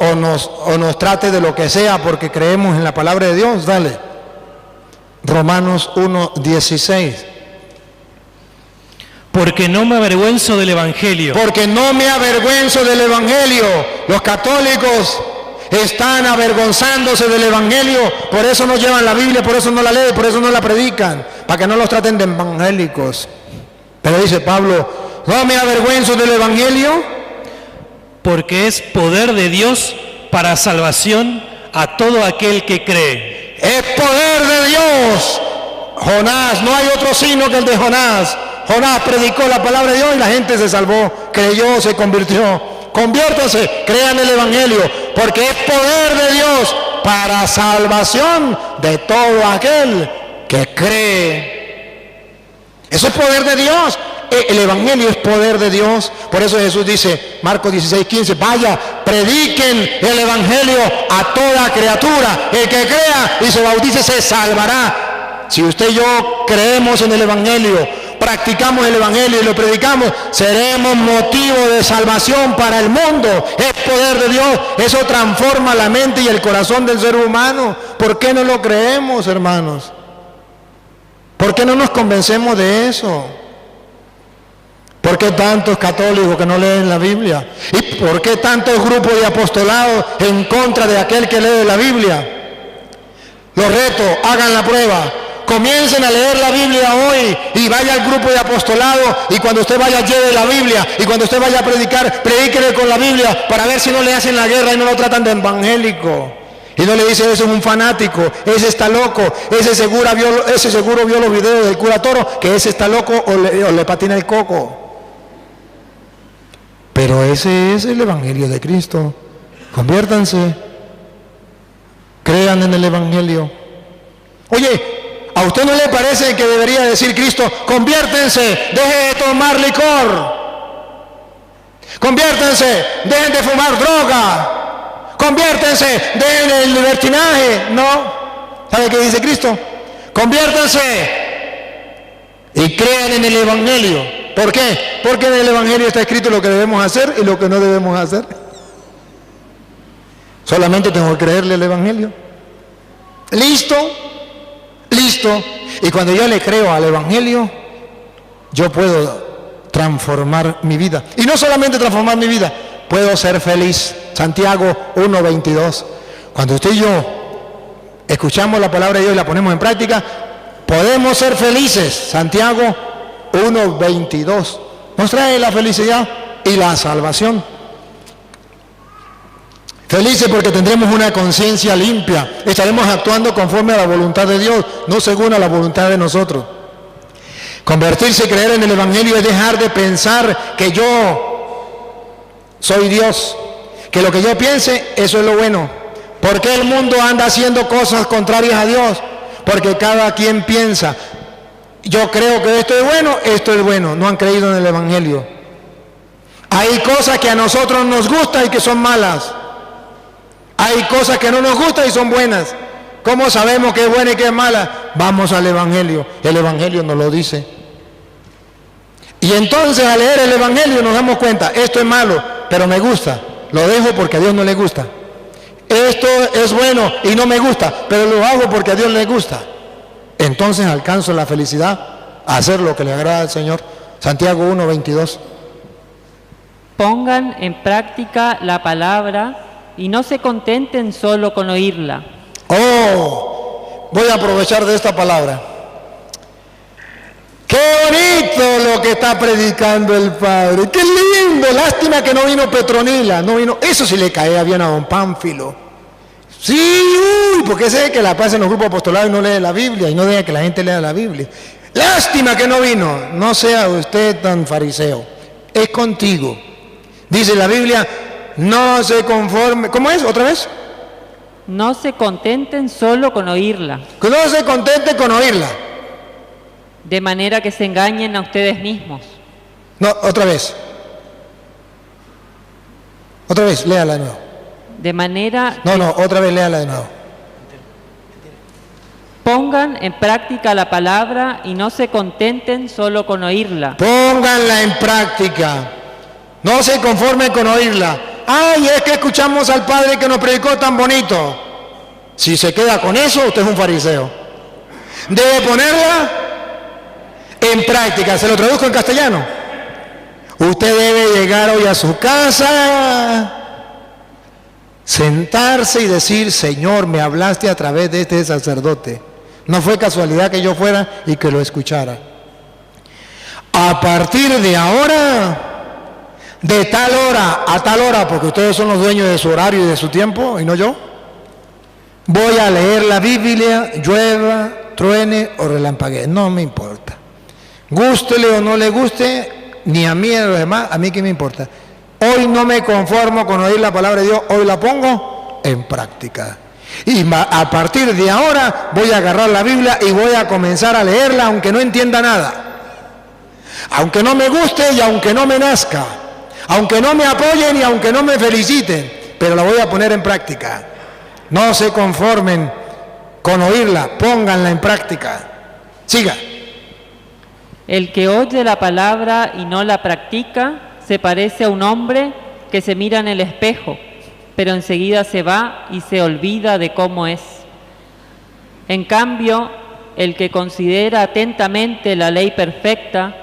o nos trate de lo que sea porque creemos en la palabra de Dios, dale. Romanos 1:16. Porque no me avergüenzo del Evangelio. Porque no me avergüenzo del Evangelio. Los católicos están avergonzándose del Evangelio, por eso no llevan la Biblia, por eso no la leen, por eso no la predican, para que no los traten de evangélicos. Pero dice Pablo, no me avergüenzo del Evangelio. Porque es poder de Dios para salvación a todo aquel que cree. Es poder de Dios. Jonás, no hay otro signo que el de Jonás. Jonás predicó la palabra de Dios y la gente se salvó, creyó, se convirtió. Conviértanse, crean el Evangelio, porque es poder de Dios para salvación de todo aquel que cree. Eso es poder de Dios. El Evangelio es poder de Dios. Por eso Jesús dice, Marcos 16:15, vaya, prediquen el Evangelio a toda criatura. El que crea y se bautice se salvará. Si usted y yo creemos en el Evangelio, practicamos el Evangelio y lo predicamos, seremos motivo de salvación para el mundo. Es poder de Dios. Eso transforma la mente y el corazón del ser humano. ¿Por qué no lo creemos, hermanos? ¿Por qué no nos convencemos de eso? ¿Por qué tantos católicos que no leen la Biblia? ¿Y por qué tantos grupos de apostolados en contra de aquel que lee la Biblia? Los reto, hagan la prueba. Comiencen a leer la Biblia hoy y vaya al grupo de apostolado, y cuando usted vaya lleve la Biblia, y cuando usted vaya a predicar, predíquele con la Biblia para ver si no le hacen la guerra y no lo tratan de evangélico. Y no le dice, ese es un fanático, ese está loco, ese seguro vio los videos del cura Toro, que ese está loco o le patina el coco. Pero ese es el Evangelio de Cristo. Conviértanse, crean en el Evangelio. Oye, ¿a usted no le parece que debería decir Cristo, conviértense, dejen de tomar licor, conviértense, dejen de fumar droga, conviértense, dejen el libertinaje? No. ¿Sabe qué dice Cristo? Conviértanse y crean en el Evangelio. ¿Por qué? Porque en el Evangelio está escrito lo que debemos hacer y lo que no debemos hacer. Solamente tengo que creerle el Evangelio. ¿Listo? Listo. Y cuando yo le creo al Evangelio, yo puedo transformar mi vida. Y no solamente transformar mi vida, puedo ser feliz. Santiago 1:22. Cuando usted y yo escuchamos la palabra de Dios y la ponemos en práctica, podemos ser felices. Santiago 1:22 nos trae la felicidad y la salvación. Felices porque tendremos una conciencia limpia, estaremos actuando conforme a la voluntad de Dios, no según a la voluntad de nosotros. Convertirse y creer en el Evangelio es dejar de pensar que yo soy Dios, que lo que yo piense, eso es lo bueno. ¿Por qué el mundo anda haciendo cosas contrarias a Dios? Porque cada quien piensa, yo creo que esto es bueno, no han creído en el Evangelio. Hay cosas que a nosotros nos gustan y que son malas. Hay cosas que no nos gustan y son buenas. ¿Cómo sabemos qué es buena y qué es mala? Vamos al Evangelio. El Evangelio nos lo dice. Y entonces al leer el Evangelio nos damos cuenta, esto es malo, pero me gusta. Lo dejo porque a Dios no le gusta. Esto es bueno y no me gusta, pero lo hago porque a Dios le gusta. Entonces alcanzo la felicidad a hacer lo que le agrada al Señor. Santiago 1:22. Pongan en práctica la palabra y no se contenten solo con oírla. Voy a aprovechar de esta palabra. ¡Qué bonito lo que está predicando el Padre! ¡Qué lindo! Lástima que no vino Petronila, no vino. Eso sí le caía bien a don Pánfilo. Sí, porque sé que la pasa en los grupos apostolados y no lee la Biblia y no deja que la gente lea la Biblia. Lástima que no vino. No sea usted tan fariseo. Es contigo. Dice la Biblia, no se conforme. ¿Cómo es? ¿Otra vez? No se contenten solo con oírla. Que no se contenten con oírla. De manera que se engañen a ustedes mismos. No, otra vez. Otra vez, léala de nuevo. De manera... No, otra vez léala de nuevo. Pongan en práctica la palabra y no se contenten solo con oírla. Pónganla en práctica. No se conformen con oírla. Ay, es que escuchamos al Padre que nos predicó tan bonito. Si se queda con eso, usted es un fariseo. Debe ponerla en práctica. Se lo traduzco en castellano. Usted debe llegar hoy a su casa, sentarse y decir, Señor, me hablaste a través de este sacerdote. No fue casualidad que yo fuera y que lo escuchara. A partir de ahora, de tal hora a tal hora, porque ustedes son los dueños de su horario y de su tiempo, y no yo, voy a leer la Biblia, llueva, truene o relampaguee, no me importa. Gústele o no le guste, ni a mí ni a los demás, a mí qué me importa. Hoy no me conformo con oír la palabra de Dios, hoy la pongo en práctica. Y a partir de ahora voy a agarrar la Biblia y voy a comenzar a leerla aunque no entienda nada. Aunque no me guste y aunque no me nazca. Aunque no me apoyen y aunque no me feliciten, pero la voy a poner en práctica. No se conformen con oírla, pónganla en práctica. Siga. El que oye la palabra y no la practica se parece a un hombre que se mira en el espejo, pero enseguida se va y se olvida de cómo es. En cambio, el que considera atentamente la ley perfecta,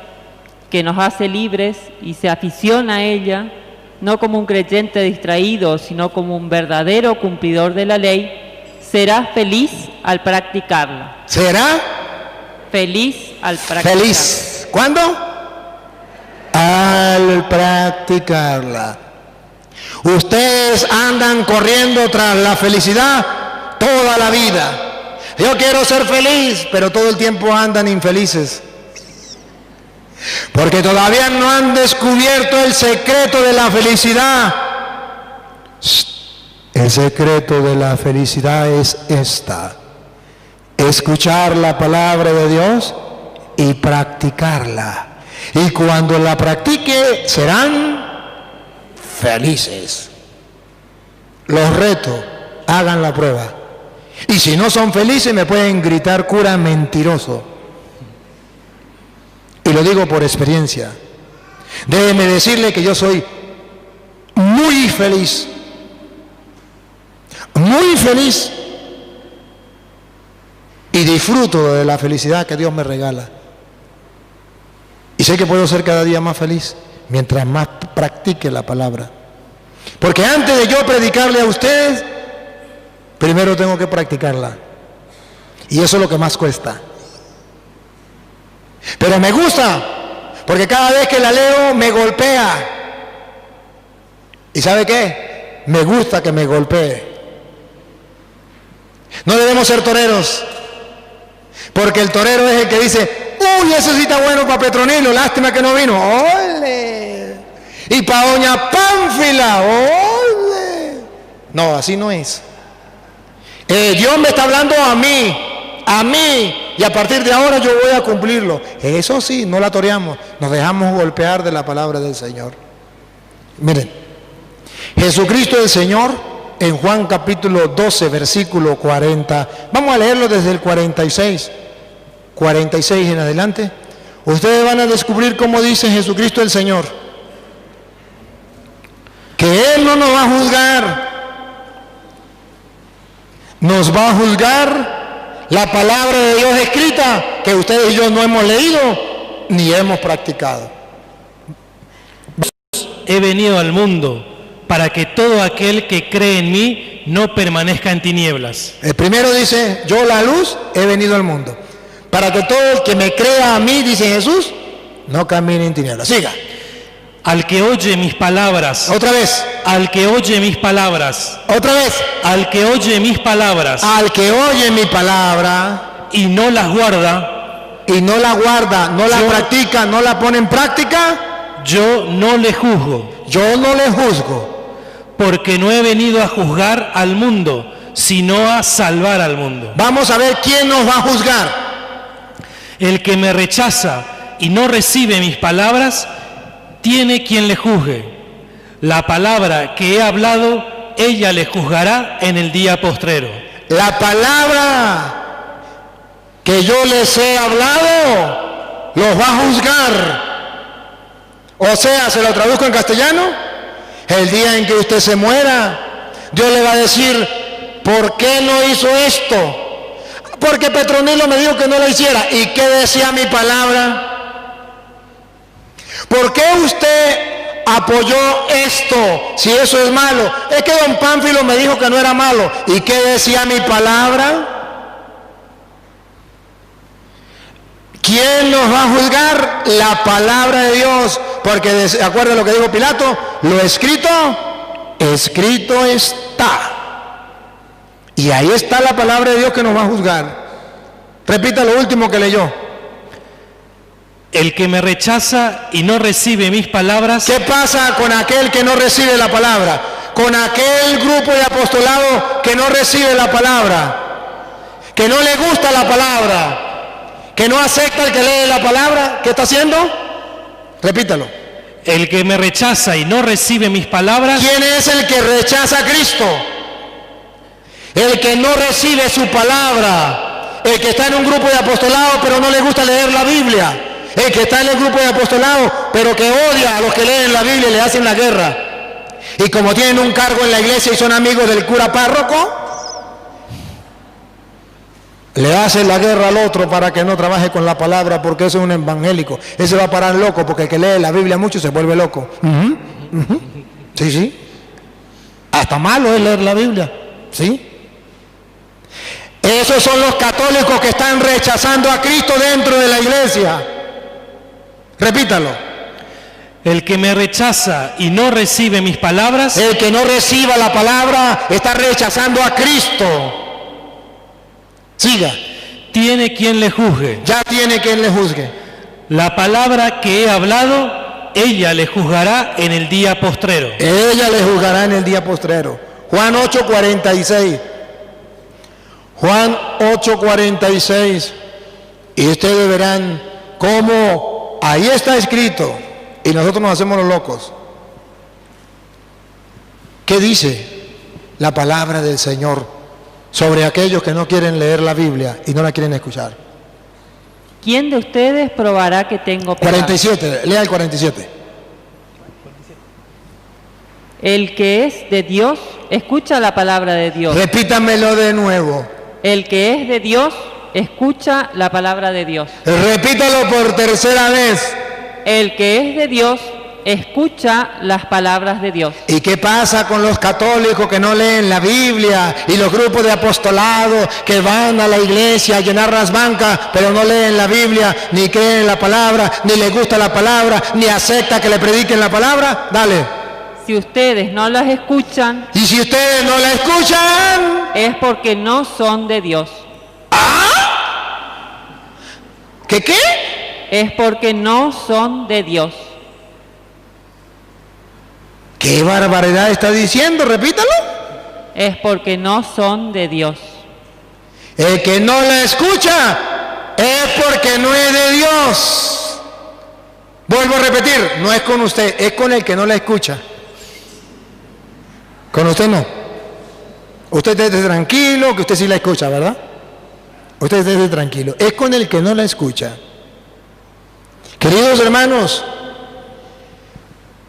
que nos hace libres y se aficiona a ella, no como un creyente distraído, sino como un verdadero cumplidor de la ley, será feliz al practicarla. ¿Será? Feliz al practicarla. Feliz. ¿Cuándo? Al practicarla. Ustedes andan corriendo tras la felicidad toda la vida. Yo quiero ser feliz, pero todo el tiempo andan infelices. Porque todavía no han descubierto el secreto de la felicidad. El secreto de la felicidad es escuchar la palabra de Dios y practicarla. Y cuando la practique serán felices. Los reto, hagan la prueba. Y si no son felices me pueden gritar cura mentiroso. Y lo digo por experiencia. Déjeme decirle que yo soy muy feliz. Muy feliz. Y disfruto de la felicidad que Dios me regala. Y sé que puedo ser cada día más feliz mientras más practique la palabra. Porque antes de yo predicarle a ustedes, primero tengo que practicarla. Y eso es lo que más cuesta. Pero me gusta, porque cada vez que la leo me golpea. ¿Y sabe qué? Me gusta que me golpee. No debemos ser toreros, porque el torero es el que dice: uy, eso sí está bueno para Petronilo, lástima que no vino. ¡Ole! Y para doña Pánfila, ¡ole! No, así no es. Dios me está hablando a mí, y a partir de ahora yo voy a cumplirlo. Eso sí, no la toreamos, nos dejamos golpear de la palabra del Señor. Miren, Jesucristo el Señor, en Juan capítulo 12, versículo 40, vamos a leerlo desde el 46 en adelante. Ustedes van a descubrir cómo dice Jesucristo el Señor, que Él no nos va a juzgar, nos va a juzgar la palabra de Dios escrita, que ustedes y yo no hemos leído ni hemos practicado. He venido al mundo para que todo aquel que cree en mí no permanezca en tinieblas. El primero dice: yo, la luz, he venido al mundo para que todo el que me crea a mí, dice Jesús, no camine en tinieblas. Siga. Al que oye mis palabras. Otra vez. Al que oye mis palabras. Otra vez. Al que oye mis palabras. Al que oye mi palabra y no las guarda. Y no la guarda, no la practica, no la pone en práctica. Yo no le juzgo. Yo no le juzgo. Porque no he venido a juzgar al mundo, sino a salvar al mundo. Vamos a ver quién nos va a juzgar. El que me rechaza y no recibe mis palabras, tiene quien le juzgue. La palabra que he hablado, ella le juzgará en el día postrero. La palabra que yo les he hablado, los va a juzgar. O sea, se lo traduzco en castellano: el día en que usted se muera, Dios le va a decir: ¿por qué no hizo esto? Porque Petronilo me dijo que no lo hiciera. ¿Y qué decía mi palabra? ¿Por qué usted apoyó esto si eso es malo? Es que don Pánfilo me dijo que no era malo. ¿Y qué decía mi palabra? ¿Quién nos va a juzgar? La palabra de Dios. Porque de acuerdo a lo que dijo Pilato, lo escrito, escrito está. Y ahí está la palabra de Dios que nos va a juzgar. Repita lo último que leyó. El que me rechaza y no recibe mis palabras. ¿Qué pasa con aquel que no recibe la palabra? Con aquel grupo de apostolado que no recibe la palabra, que no le gusta la palabra, que no acepta el que lee la palabra. ¿Qué está haciendo? Repítalo. El que me rechaza y no recibe mis palabras. ¿Quién es el que rechaza a Cristo? El que no recibe su palabra, el que está en un grupo de apostolado pero no le gusta leer la Biblia, el que está en el grupo de apostolado pero que odia a los que leen la Biblia y le hacen la guerra. Y como tienen un cargo en la iglesia y son amigos del cura párroco, le hacen la guerra al otro para que no trabaje con la palabra, porque ese es un evangélico. Ese va a parar loco, porque el que lee la Biblia mucho se vuelve loco. Sí, sí. Hasta malo es leer la Biblia. ¿Sí? Esos son los católicos que están rechazando a Cristo dentro de la iglesia. Repítalo. El que me rechaza y no recibe mis palabras. El que no reciba la palabra está rechazando a Cristo. Siga. Tiene quien le juzgue. Ya tiene quien le juzgue. La palabra que he hablado, ella le juzgará en el día postrero. Ella le juzgará en el día postrero. Juan 8:46. Juan 8:46. Y ustedes verán cómo ahí está escrito y nosotros nos hacemos los locos. ¿Qué dice la palabra del Señor sobre aquellos que no quieren leer la Biblia y no la quieren escuchar? ¿Quién de ustedes probará que tengo pecado? 47, lea el 47. El que es de Dios, escucha la palabra de Dios. Repítamelo de nuevo. El que es de Dios, escucha la palabra de Dios. Repítalo por tercera vez. El que es de Dios, escucha las palabras de Dios. ¿Y qué pasa con los católicos que no leen la Biblia y los grupos de apostolado que van a la iglesia a llenar las bancas, pero no leen la Biblia, ni creen en la palabra, ni les gusta la palabra, ni acepta que le prediquen la palabra? Dale. Si ustedes no las escuchan, Y si ustedes no la escuchan, es porque no son de Dios. ¿qué? Es porque no son de Dios. ¿Qué barbaridad está diciendo? Repítalo. Es porque no son de Dios. El que no la escucha es porque no es de Dios. Vuelvo a repetir, no es con usted, es con el que no la escucha. Con usted no. Usted esté tranquilo, que usted sí la escucha, ¿verdad? Usted esté tranquilo. Es con el que no la escucha. Queridos hermanos,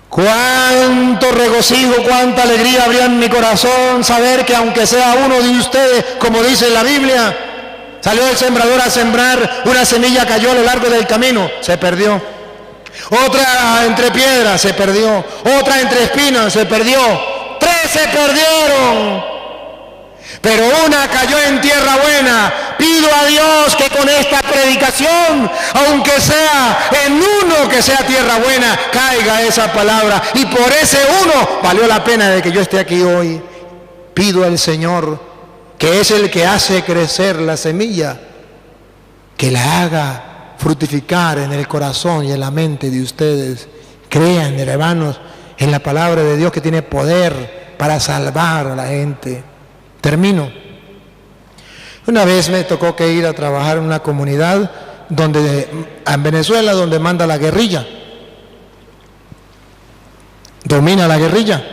cuánto regocijo, cuánta alegría habría en mi corazón saber que aunque sea uno de ustedes, como dice la Biblia, salió el sembrador a sembrar, una semilla cayó a lo largo del camino, se perdió. Otra entre piedras, se perdió. Otra entre espinas, se perdió. 3 se perdieron, pero una cayó en tierra buena. Pido a Dios que con esta predicación, aunque sea en uno que sea tierra buena, caiga esa palabra, y por ese uno valió la pena de que yo esté aquí hoy. Pido al Señor, que es el que hace crecer la semilla, que la haga fructificar en el corazón y en la mente de ustedes. Crean, hermanos, en la palabra de Dios, que tiene poder para salvar a la gente. Termino. Una vez me tocó que ir a trabajar en una comunidad en Venezuela, donde manda la guerrilla. Domina la guerrilla.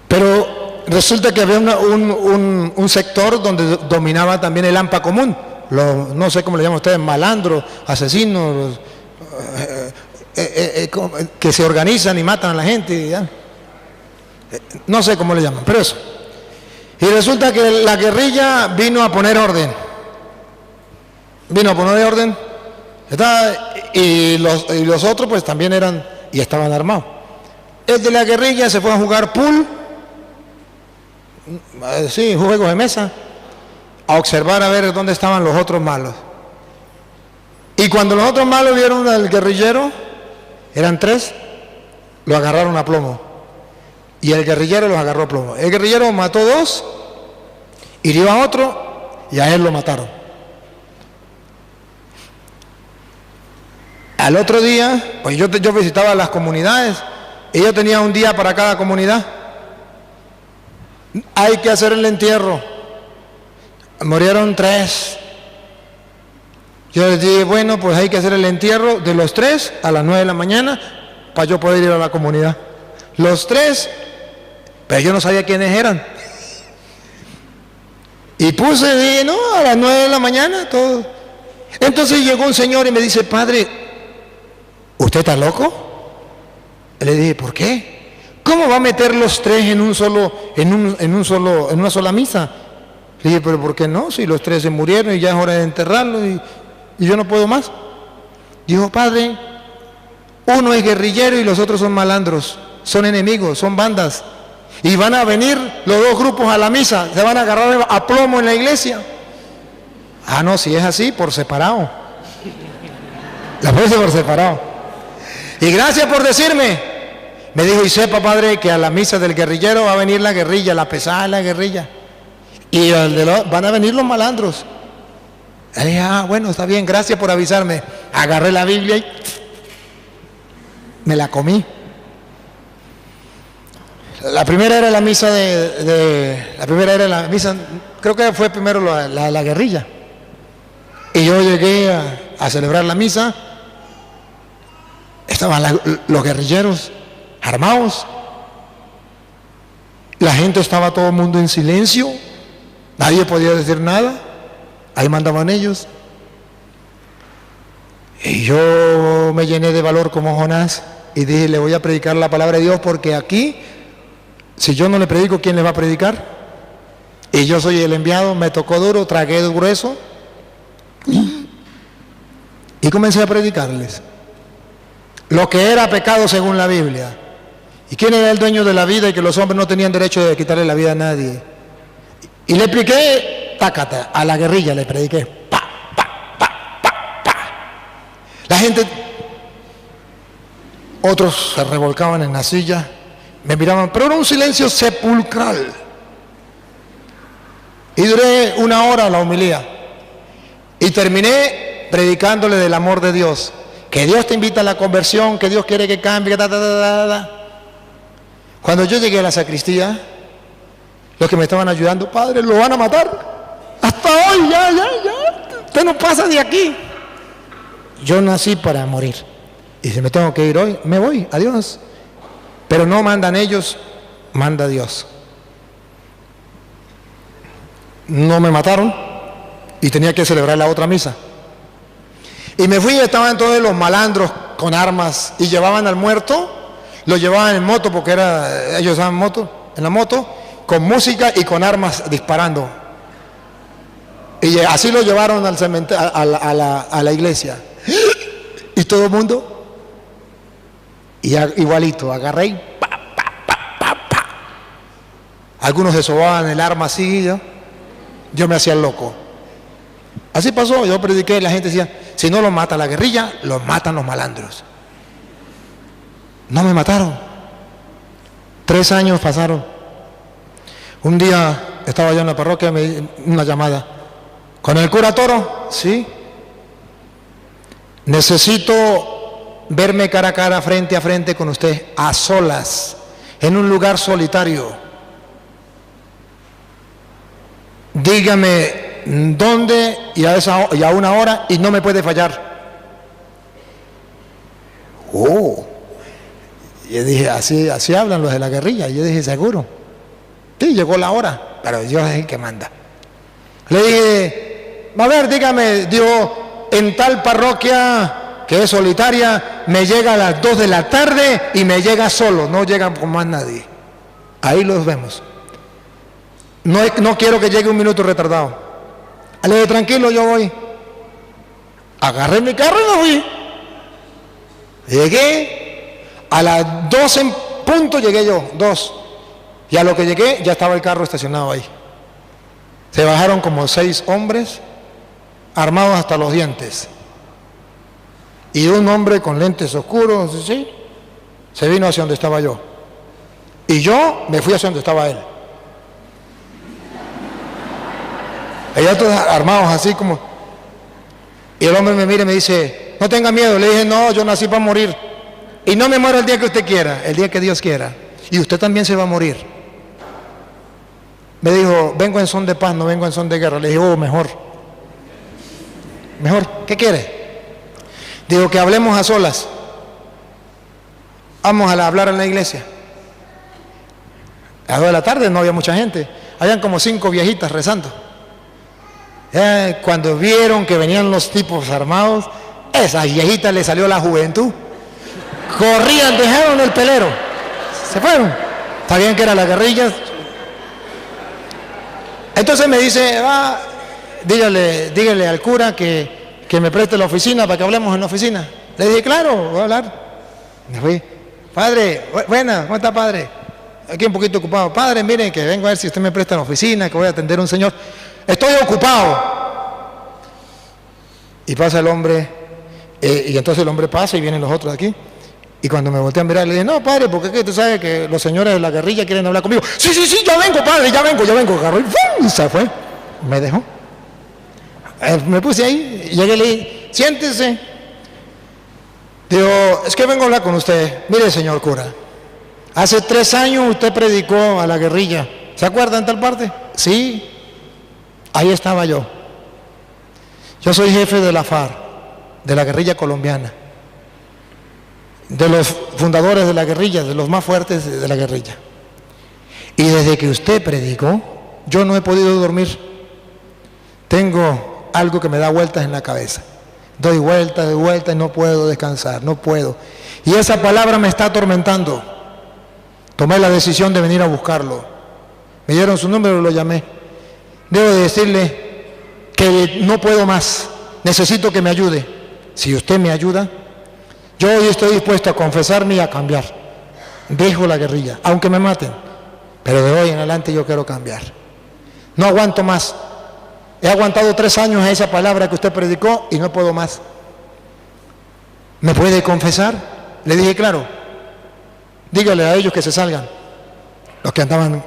Pero resulta que había un sector donde dominaba también el AMPA común. No sé cómo le llaman ustedes, malandros, asesinos, que se organizan y matan a la gente, ¿ya? No sé cómo le llaman, pero eso. Y resulta que la guerrilla vino a poner orden. Y los otros pues también eran y estaban armados. El de la guerrilla se fue a jugar pool, sí, juegos de mesa, a observar a ver dónde estaban los otros malos. Y cuando los otros malos vieron al guerrillero, eran 3, lo agarraron a plomo. Y el guerrillero los agarró a plomo. El guerrillero mató 2, hirió a otro y a él lo mataron. Al otro día, pues yo visitaba las comunidades y yo tenía un día para cada comunidad. Hay que hacer el entierro. Murieron 3. Yo les dije, bueno, pues hay que hacer el entierro de los 3 a las 9 de la mañana para yo poder ir a la comunidad. Los 3, pero yo no sabía quiénes eran. Y dije, no, a las 9 de la mañana, todo. Entonces llegó un señor y me dice, padre, ¿usted está loco? Le dije, ¿por qué? ¿Cómo va a meter los 3 en una sola misa? Le dije, pero ¿por qué no? Si los 3 se murieron y ya es hora de enterrarlos y yo no puedo más. Dijo, padre, uno es guerrillero y los otros son malandros, son enemigos, son bandas. Y van a venir los 2 grupos a la misa, se van a agarrar a plomo en la iglesia. Ah, no, si es así, por separado. La fuerza por separado. Y gracias por decirme. Me dijo, y sepa, padre, que a la misa del guerrillero va a venir la guerrilla, la pesada de la guerrilla. Y van a venir los malandros. Le dije, bueno, está bien, gracias por avisarme. Agarré la Biblia y me la comí. La primera era la misa creo que fue primero la guerrilla. Y yo llegué a celebrar la misa. Estaban los guerrilleros armados. La gente estaba todo el mundo en silencio. Nadie podía decir nada. Ahí mandaban ellos. Y yo me llené de valor como Jonás y dije, le voy a predicar la palabra de Dios, porque aquí, si yo no le predico, ¿quién le va a predicar? Y yo soy el enviado, me tocó duro, tragué grueso y comencé a predicarles lo que era pecado según la Biblia, y quién era el dueño de la vida, y que los hombres no tenían derecho de quitarle la vida a nadie. Y le expliqué, tácata, a la guerrilla le prediqué, pa. La gente, otros se revolcaban en la silla, me miraban, pero era un silencio sepulcral. Y duré 1 hora la homilía y terminé predicándole del amor de Dios, que Dios te invita a la conversión, que Dios quiere que cambie, Cuando yo llegué a la sacristía, los que me estaban ayudando, padre, lo van a matar hasta hoy, ya, usted no pasa de aquí. Yo nací para morir, y si me tengo que ir hoy, me voy, adiós. Pero no mandan ellos, manda Dios. No me mataron y tenía que celebrar la otra misa. Y me fui, estaban todos los malandros con armas y llevaban al muerto, lo llevaban en moto, porque ellos usaban moto, en la moto, con música y con armas disparando. Y así lo llevaron al cementerio, a la iglesia. Y todo el mundo, y igualito, agarré y pa. Algunos se sobaban el arma así, yo me hacía el loco. Así pasó, yo prediqué y la gente decía, si no los mata la guerrilla, los matan los malandros. No me mataron. 3 años pasaron. Un día estaba yo en la parroquia, me di una llamada. ¿Con el cura Toro? Sí. Necesito verme cara a cara, frente a frente con usted, a solas, en un lugar solitario. Dígame dónde y a una hora, y no me puede fallar. Yo dije, así hablan los de la guerrilla. Yo dije, seguro. Sí, llegó la hora, pero Dios es el que manda. Le dije, a ver, dígame, digo, en tal parroquia que es solitaria, me llega a las 2 de la tarde y me llega solo, no llega con más nadie. Ahí los vemos. No quiero que llegue un minuto retardado. Le dije, tranquilo, yo voy. Agarré mi carro y me fui. Llegué, a las 2 en punto llegué yo, 2. Y a lo que llegué, ya estaba el carro estacionado ahí. Se bajaron como 6 hombres, armados hasta los dientes. Y un hombre con lentes oscuros, ¿sí? Se vino hacia donde estaba yo. Y yo me fui hacia donde estaba él. Ellos todos armados así como. Y el hombre me mira y me dice, no tenga miedo. Le dije, no, yo nací para morir. Y no me muero el día que usted quiera, el día que Dios quiera. Y usted también se va a morir. Me dijo, vengo en son de paz, no vengo en son de guerra. Le dije, mejor. Mejor, ¿qué quiere? Digo, que hablemos a solas. Vamos a hablar en la iglesia. A las 2 de la tarde no había mucha gente. Habían como 5 viejitas rezando. Cuando vieron que venían los tipos armados, esas viejitas les salió la juventud. Corrían, dejaron el pelero. Se fueron. Sabían que era la guerrilla. Entonces me dice, dígale al cura que me preste la oficina para que hablemos en la oficina. Le dije, claro, voy a hablar. Me fui. Padre, buena, ¿cómo está, padre? Aquí un poquito ocupado. Padre, miren, que vengo a ver si usted me presta la oficina, que voy a atender a un señor. Estoy ocupado. Y pasa el hombre, y entonces el hombre pasa y vienen los otros aquí. Y cuando me volteé a mirar, le dije, no, padre, porque es que tú sabes que los señores de la guerrilla quieren hablar conmigo. Sí, ya vengo, padre, ya vengo. Agarró y ¡fum! Y se fue. Me dejó. Me puse ahí, llegué y le dije, siéntese. Digo, es que vengo a hablar con usted. Mire, señor cura, hace 3 años usted predicó a la guerrilla. ¿Se acuerda en tal parte? Sí, ahí estaba yo. Yo soy jefe de la FARC, de la guerrilla colombiana, de los fundadores de la guerrilla, de los más fuertes de la guerrilla. Y desde que usted predicó, yo no he podido dormir. Tengo algo que me da vueltas en la cabeza. Doy vueltas y no puedo descansar, no puedo. Y esa palabra me está atormentando. Tomé la decisión de venir a buscarlo. Me dieron su número y lo llamé. Debo de decirle que no puedo más. Necesito que me ayude. Si usted me ayuda, yo hoy estoy dispuesto a confesarme y a cambiar. Dejo la guerrilla, aunque me maten. Pero de hoy en adelante yo quiero cambiar. No aguanto más. He aguantado 3 años a esa palabra que usted predicó y no puedo más. ¿Me puede confesar? Le dije, claro. Dígale a ellos que se salgan. Los que andaban.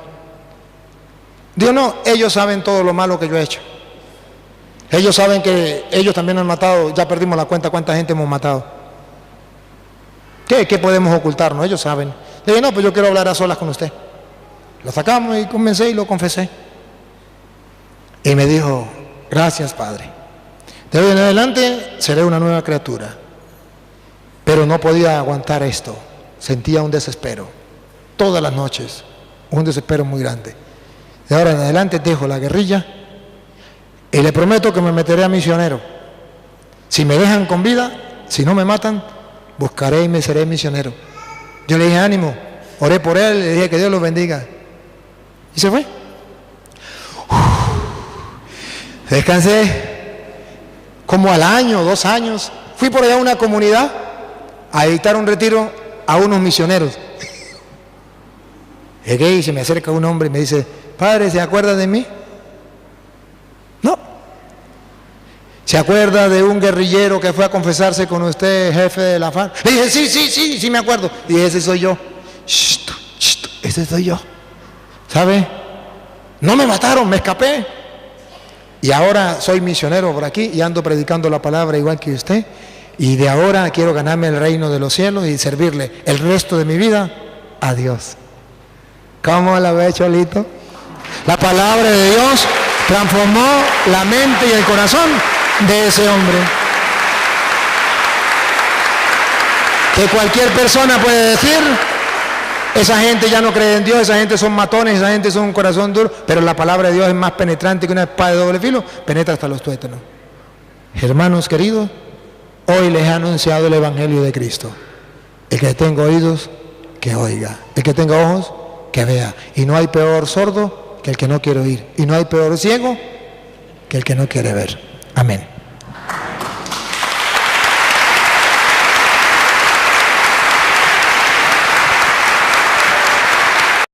Digo, no, ellos saben todo lo malo que yo he hecho. Ellos saben que ellos también han matado, ya perdimos la cuenta cuánta gente hemos matado. ¿Qué podemos ocultarnos? Ellos saben. Le dije, no, pues yo quiero hablar a solas con usted. Lo sacamos y comencé y lo confesé. Y me dijo, gracias, Padre. De hoy en adelante seré una nueva criatura. Pero no podía aguantar esto. Sentía un desespero. Todas las noches. Un desespero muy grande. De ahora en adelante dejo la guerrilla y le prometo que me meteré a misionero. Si me dejan con vida, si no me matan, buscaré y me seré misionero. Yo le dije, ánimo. Oré por él, le dije que Dios lo bendiga. Y se fue. Descansé como al año, 2 años. Fui por allá a una comunidad a dictar un retiro a unos misioneros. Llegué y se me acerca un hombre y me dice, padre, ¿se acuerda de mí? No. ¿Se acuerda de un guerrillero que fue a confesarse con usted, jefe de la FARC? Le dije, sí me acuerdo. Y ese soy yo. Ese soy yo. ¿Sabe? No me mataron, me escapé. Y ahora soy misionero por aquí y ando predicando la palabra igual que usted. Y de ahora quiero ganarme el reino de los cielos y servirle el resto de mi vida a Dios. ¿Cómo la ve, Cholito? La palabra de Dios transformó la mente y el corazón de ese hombre. Que cualquier persona puede decir, esa gente ya no cree en Dios, esa gente son matones, esa gente son un corazón duro, pero la palabra de Dios es más penetrante que una espada de doble filo, penetra hasta los tuétanos. Hermanos queridos, hoy les he anunciado el Evangelio de Cristo. El que tenga oídos, que oiga. El que tenga ojos, que vea. Y no hay peor sordo que el que no quiere oír. Y no hay peor ciego que el que no quiere ver. Amén.